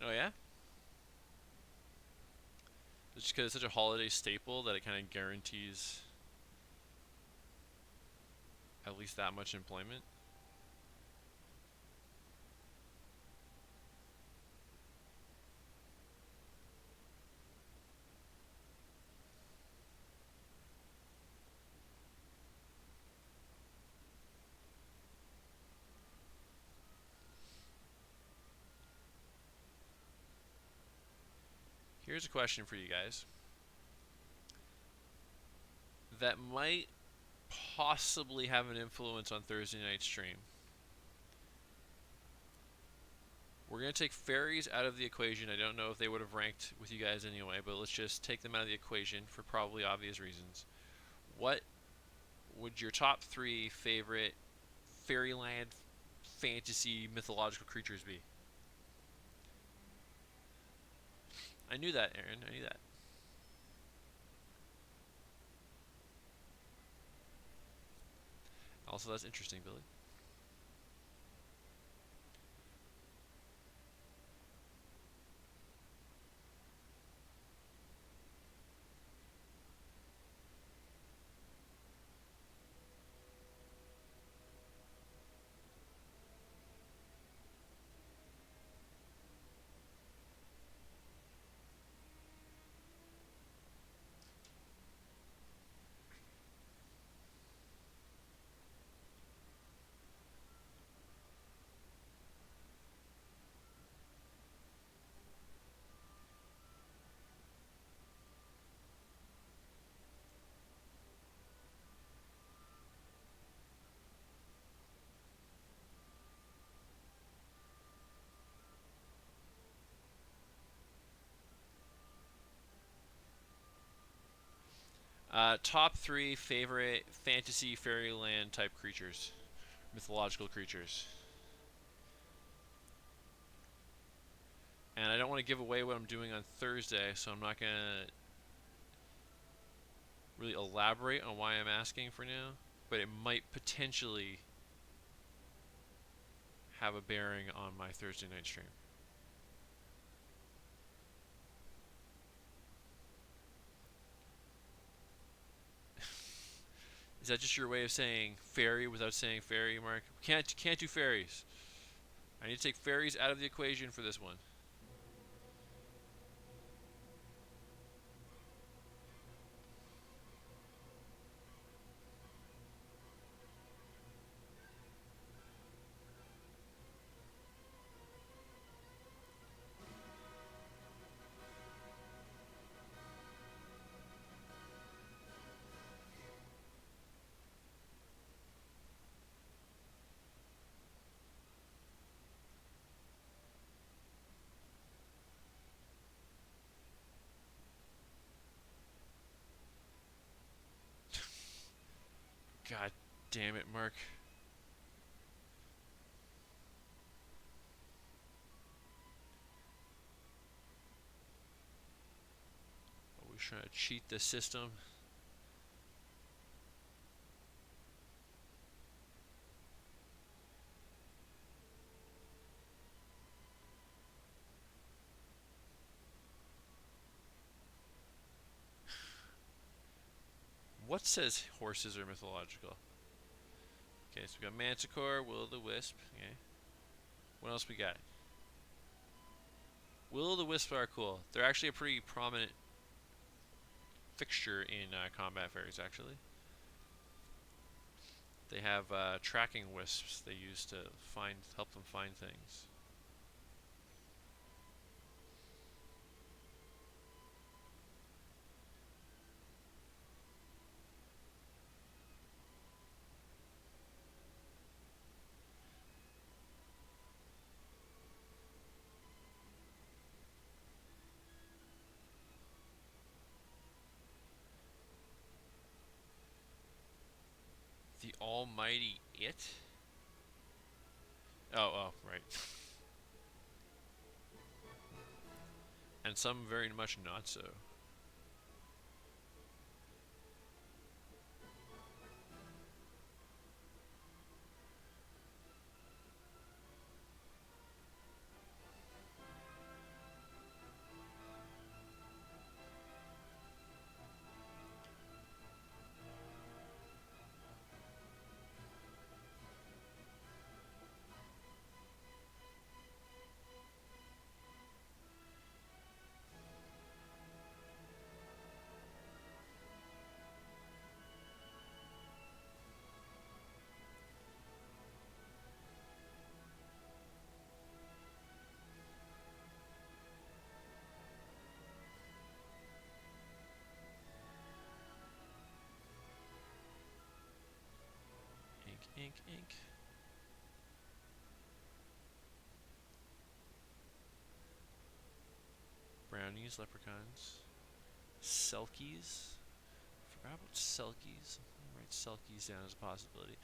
Speaker 1: Oh yeah? It's just because it's such a holiday staple that it kind of guarantees at least that much employment. Here's a question for you guys that might possibly have an influence on Thursday night's stream. We're going to take fairies out of the equation. I don't know if they would have ranked with you guys anyway, but let's just take them out of the equation for probably obvious reasons. What would your top 3 favorite fairyland fantasy mythological creatures be? I knew that, Aaron. I knew that. Also, that's interesting, Billy. Top 3 favorite fantasy fairyland type creatures, mythological creatures. And I don't want to give away what I'm doing on Thursday, so I'm not going to really elaborate on why I'm asking for now, but it might potentially have a bearing on my Thursday night stream. Is that just your way of saying fairy without saying fairy, Mark? Can't do fairies. I need to take fairies out of the equation for this one. God damn it, Mark. Always trying to cheat the system. What says horses are mythological? Okay, so we got Manticore, Will-o'-the-Wisp. Okay. What else we got? Will-o'-the-Wisp are cool. They're actually a pretty prominent fixture in combat fairies, actually. They have tracking wisps they use to help them find things. The Almighty It? Oh, right. And some very much not so. ink, ink. Brownies, leprechauns, selkies. Forgot about selkies. Write selkies down as a possibility.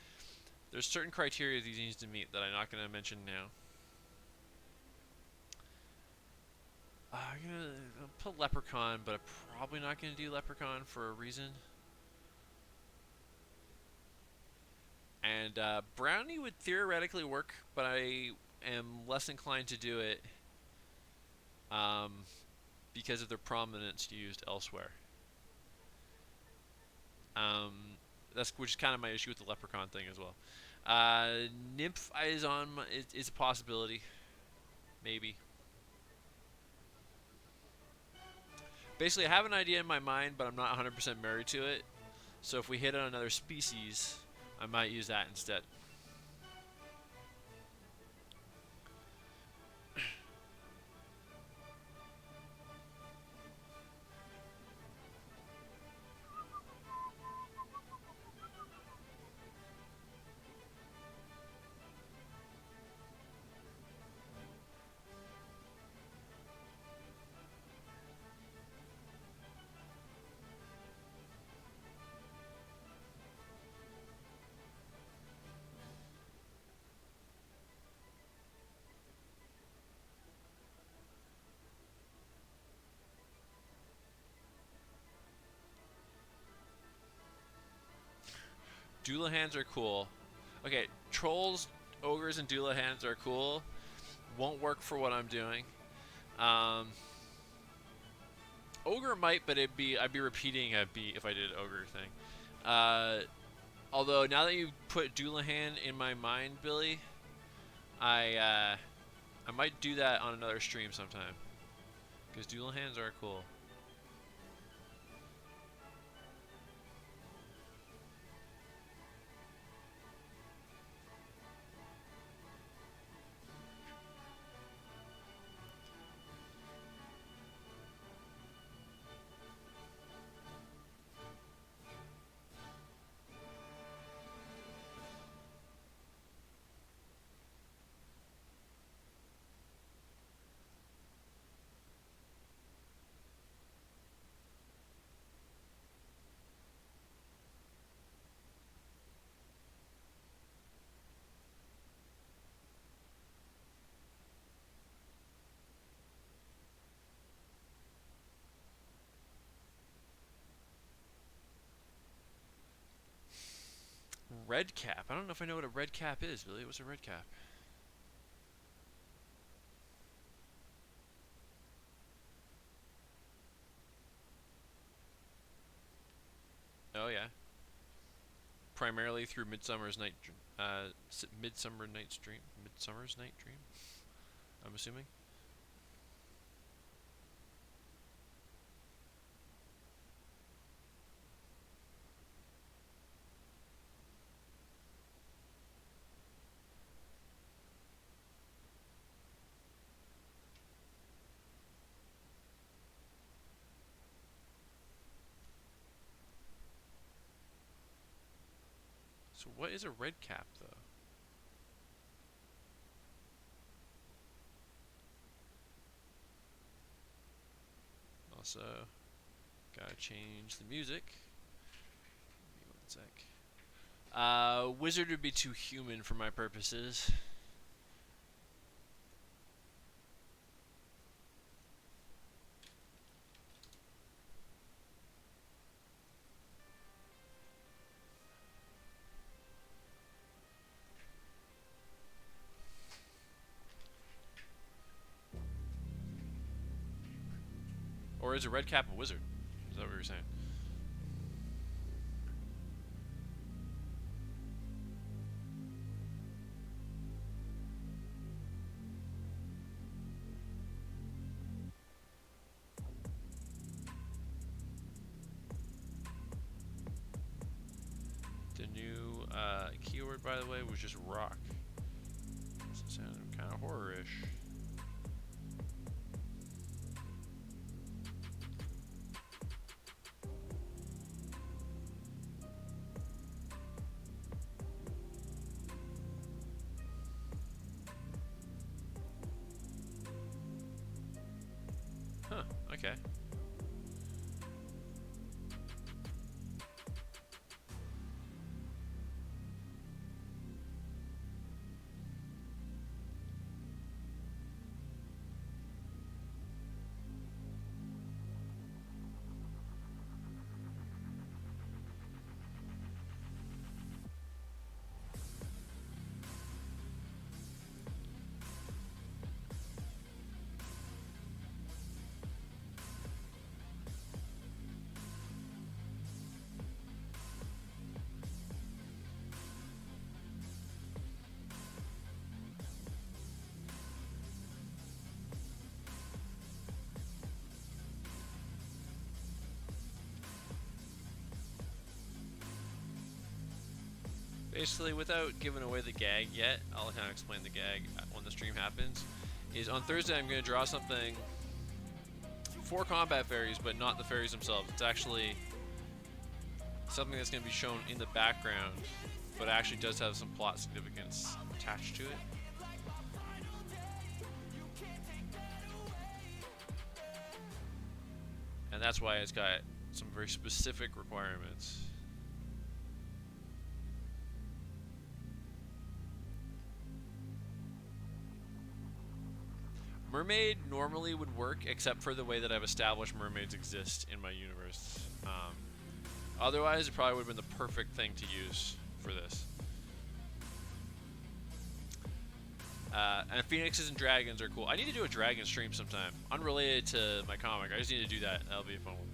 Speaker 1: There's certain criteria these need to meet that I'm not going to mention now. I'm gonna put leprechaun, but I'm probably not gonna do leprechaun for a reason. And brownie would theoretically work, but I am less inclined to do it um, because of their prominence used elsewhere. Um, that's which is kind of my issue with the leprechaun thing as well. Nymph is on is a possibility, maybe. Basically, I have an idea in my mind, but I'm not 100% married to it. So if we hit on another species, I might use that instead. Doulahans are cool. Okay, trolls, ogres, and Doulahans are cool. Won't work for what I'm doing. Um, ogre might, but I'd be repeating a beat if I did ogre thing. Although now that you put Doulahan in my mind, Billy, I might do that on another stream sometime because Doulahans are cool. Red cap. I don't know if I know what a red cap is, Billy. What's a red cap? Oh yeah. Primarily through Midsummer's Night, Midsummer's Night Dream. I'm assuming. So what is a red cap, though? Also, gotta change the music. Give me 1 sec. Wizard would be too human for my purposes. Or is a red cap a wizard? Is that what you're saying? The new keyword, by the way, was just rock. This sounded kind of horror-ish. Okay. Basically, without giving away the gag yet, I'll kind of explain the gag when the stream happens. Is on Thursday I'm going to draw something for combat fairies, but not the fairies themselves. It's actually something that's going to be shown in the background, but actually does have some plot significance attached to it. And that's why it's got some very specific requirements. Mermaid normally would work, except for the way that I've established mermaids exist in my universe. Otherwise, it probably would have been the perfect thing to use for this. And phoenixes and dragons are cool. I need to do a dragon stream sometime, unrelated to my comic. I just need to do that. That'll be a fun one.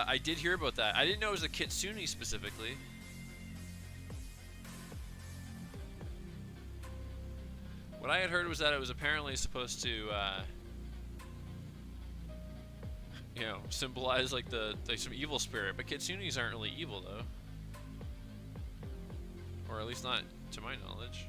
Speaker 1: I did hear about that. I didn't know it was a kitsune specifically. What I had heard was that it was apparently supposed to, you know, symbolize like some evil spirit. But kitsunes aren't really evil though, or at least not to my knowledge.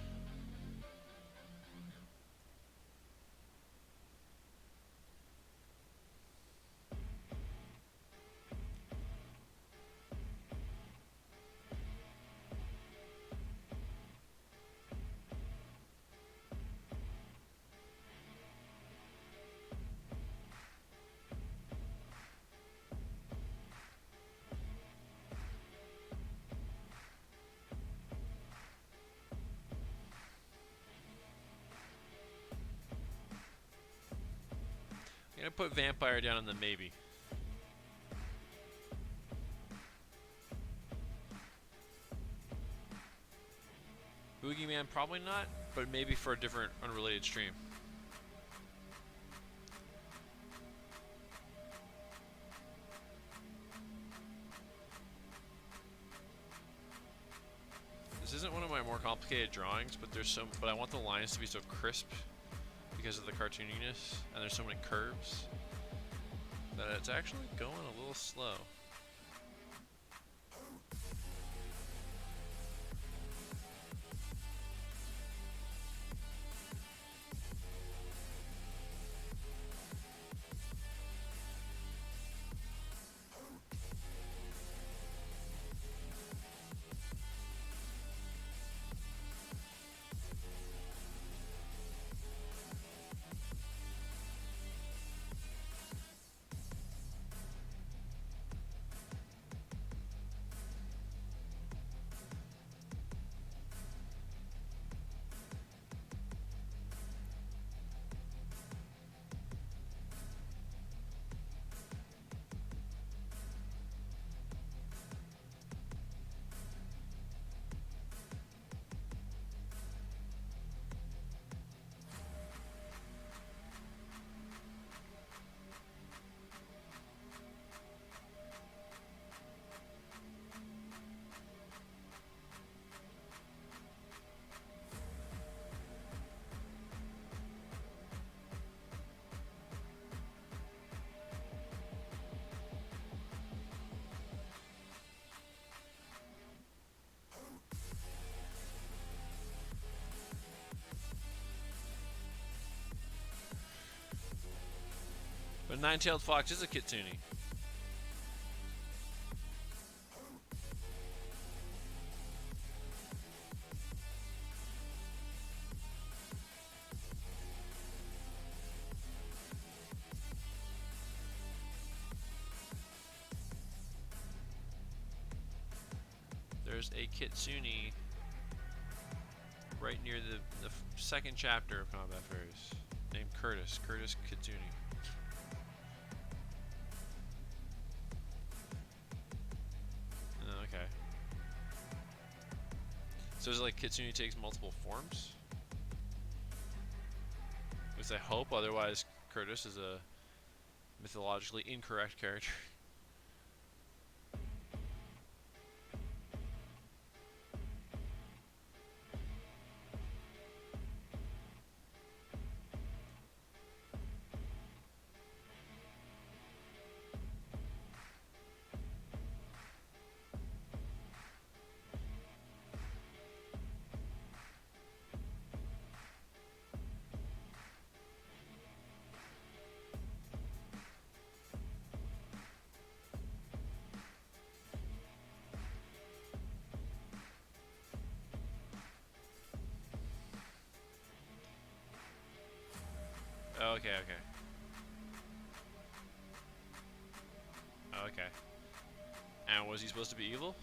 Speaker 1: I'm gonna put vampire down in the maybe. Boogeyman probably not, but maybe for a different unrelated stream. This isn't one of my more complicated drawings, but but I want the lines to be so crisp because of the cartooniness, and there's so many curves that it's actually going a little slow. A nine-tailed fox is a kitsune. There's a kitsune right near the second chapter of Combat Fairies, named Curtis. Curtis Kitsune. Oh, okay. So is it like Kitsune takes multiple forms? Which I hope, otherwise Curtis is a mythologically incorrect character. Oh, okay, okay. Oh, okay. And was he supposed to be evil?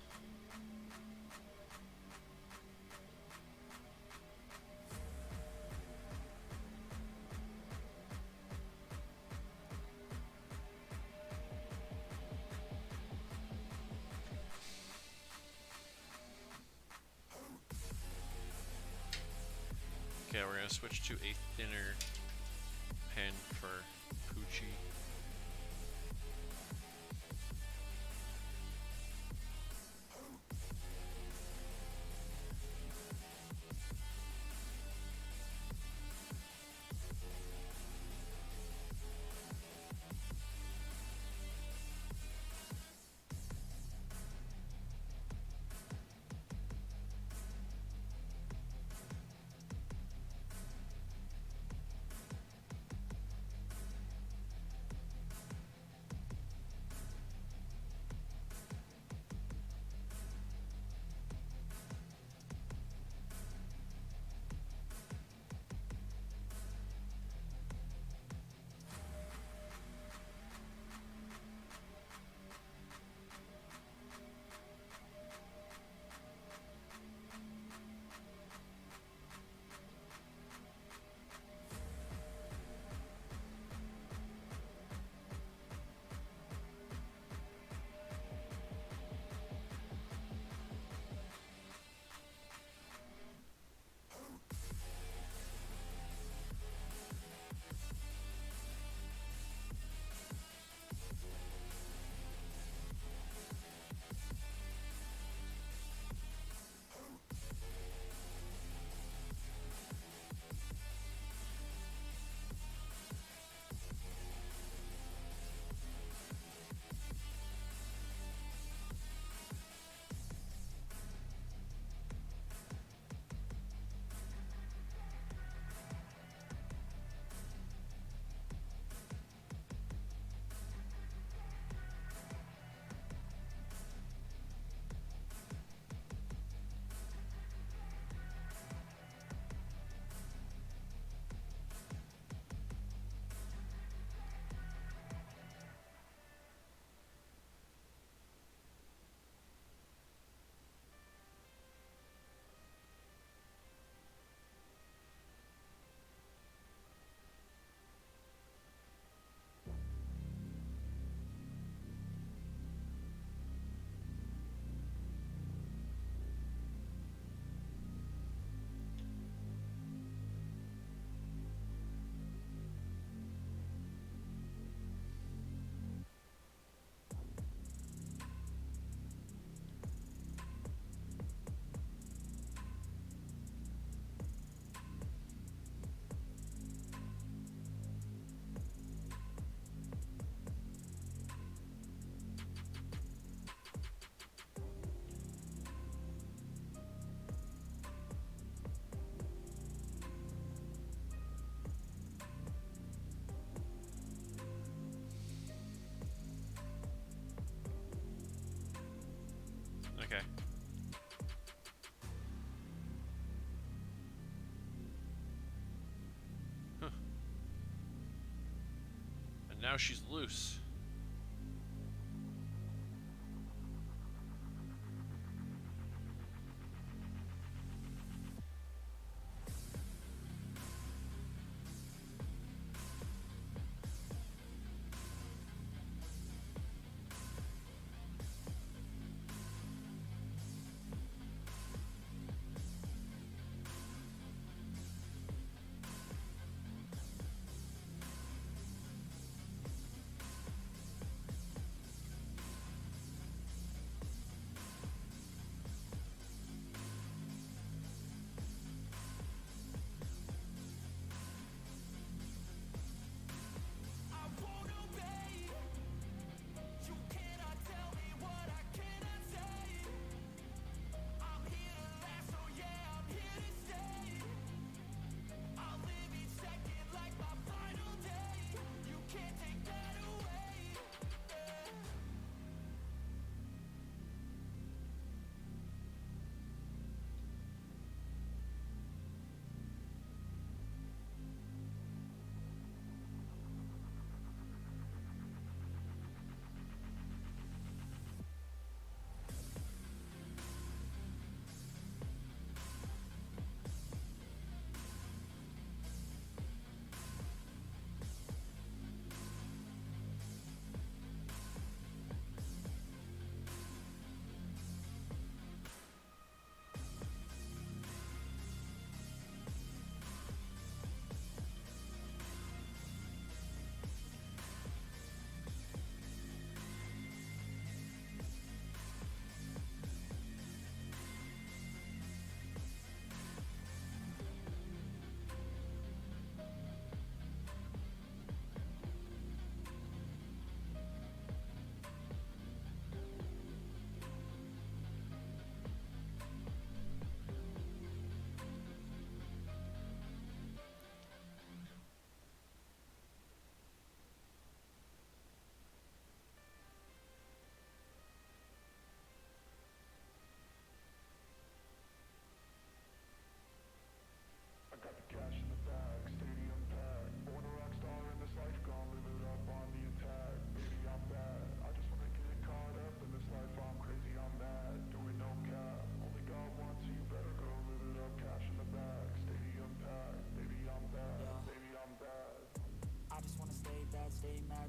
Speaker 1: Okay, we're gonna switch to a thinner pen for Poochie. Okay. Huh. And now she's loose.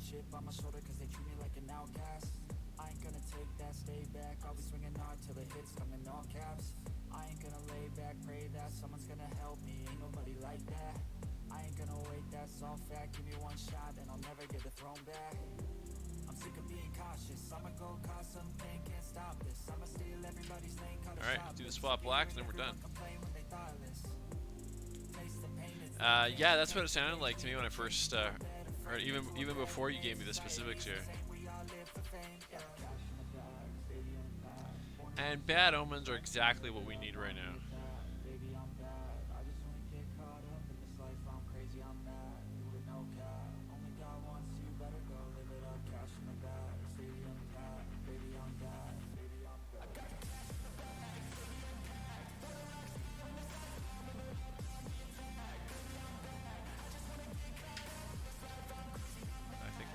Speaker 2: Chip on my shoulder cause they treat me like an outcast. I ain't gonna take that, stay back. I'll be swinging hard till the hits come in all caps. I ain't gonna lay back, pray that someone's gonna help me. Ain't nobody like that. I ain't gonna wait, that's all fact. Give me one shot and I'll never get the throne back. I'm sick of being cautious. I'ma go cause something, can't stop this. I'ma steal everybody's lane, cut a
Speaker 1: Alright, do the swap black, then we're done. Yeah, that's what it sounded like to me when I first, or even before you gave me the specifics here. And Bad Omens are exactly what we need right now.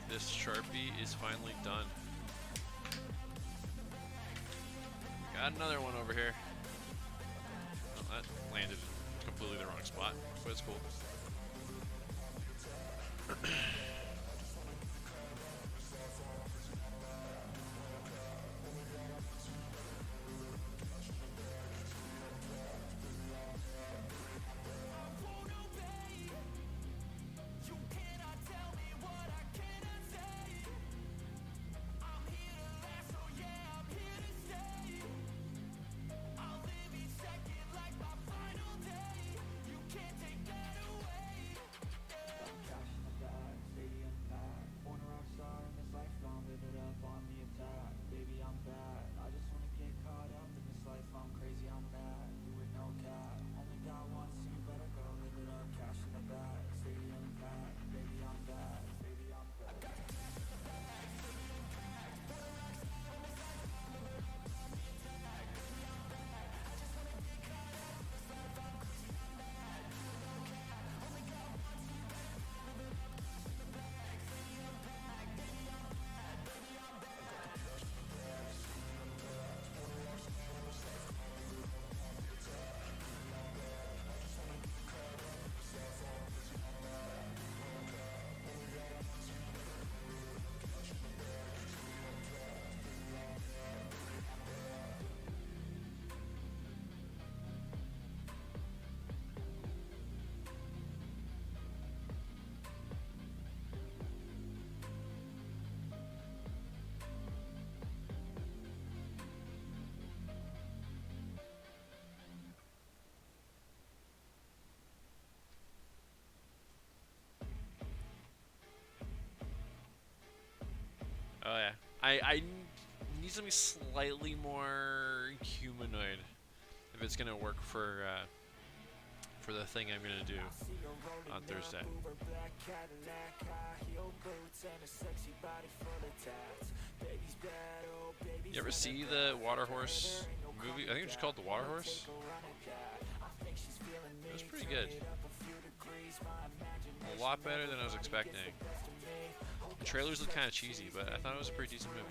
Speaker 1: This Sharpie is finally done. Got another one over here. Oh, that landed completely the wrong spot, but it's cool. I need something slightly more humanoid if it's gonna work for the thing I'm gonna do on Thursday. You ever see the Water Horse movie? I think it's just called The Water Horse. It was pretty good. A lot better than I was expecting. The trailers look kind of cheesy, but I thought it was a pretty decent movie.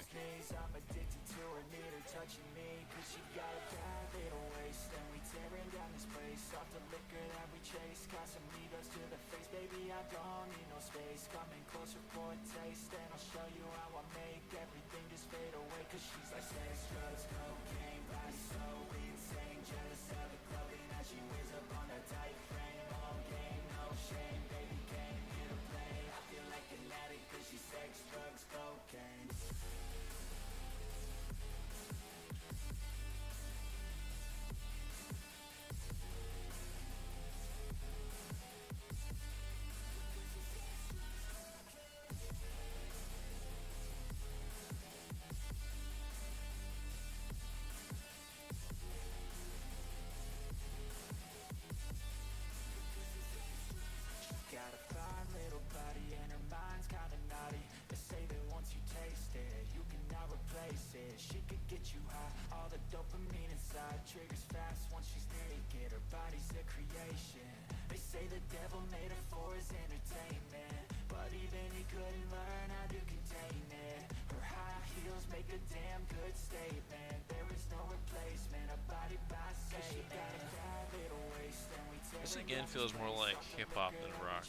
Speaker 1: This again feels more like hip hop than rock.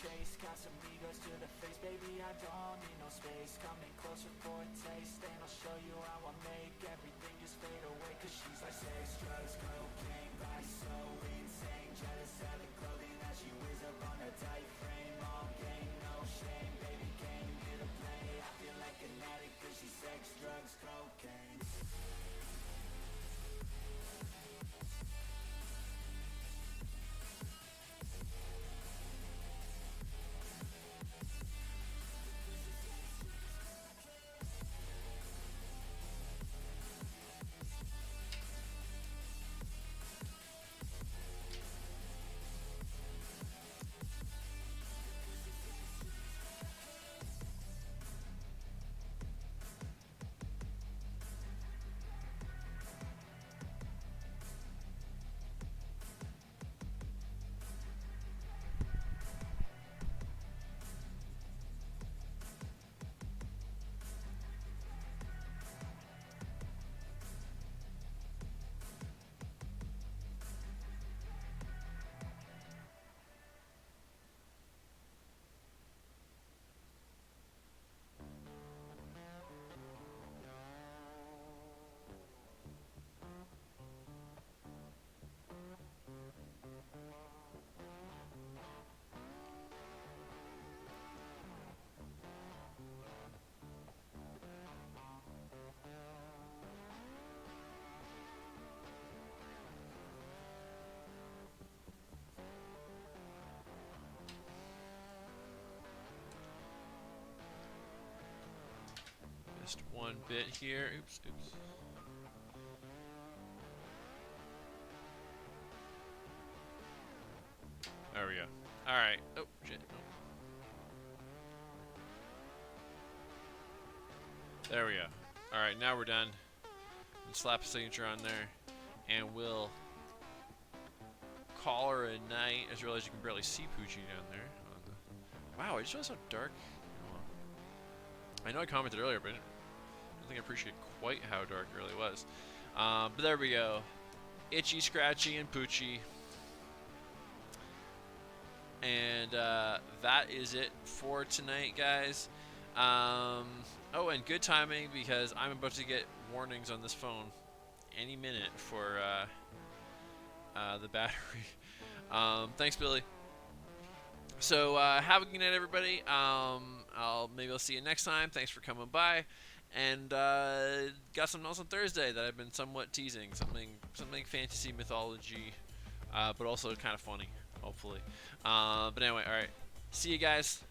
Speaker 1: Just one bit here. Oops, oops. There we go. Alright. Oh, shit. Oh. There we go. Alright, now we're done. And slap a signature on there. And we'll call her a night. I just realized you can barely see Poochie down there. Wow, I just realized how dark. I know I commented earlier, but I don't think I appreciated quite how dark it really was. But there we go. Itchy, Scratchy, and Poochie. And that is it for tonight, guys. Oh, and good timing because I'm about to get warnings on this phone any minute for the battery. Thanks, Billy. So have a good night, everybody. Maybe I'll see you next time. Thanks for coming by. And got something else on Thursday that I've been somewhat teasing. Something fantasy mythology, but also kind of funny, hopefully. But anyway, all right. See you guys.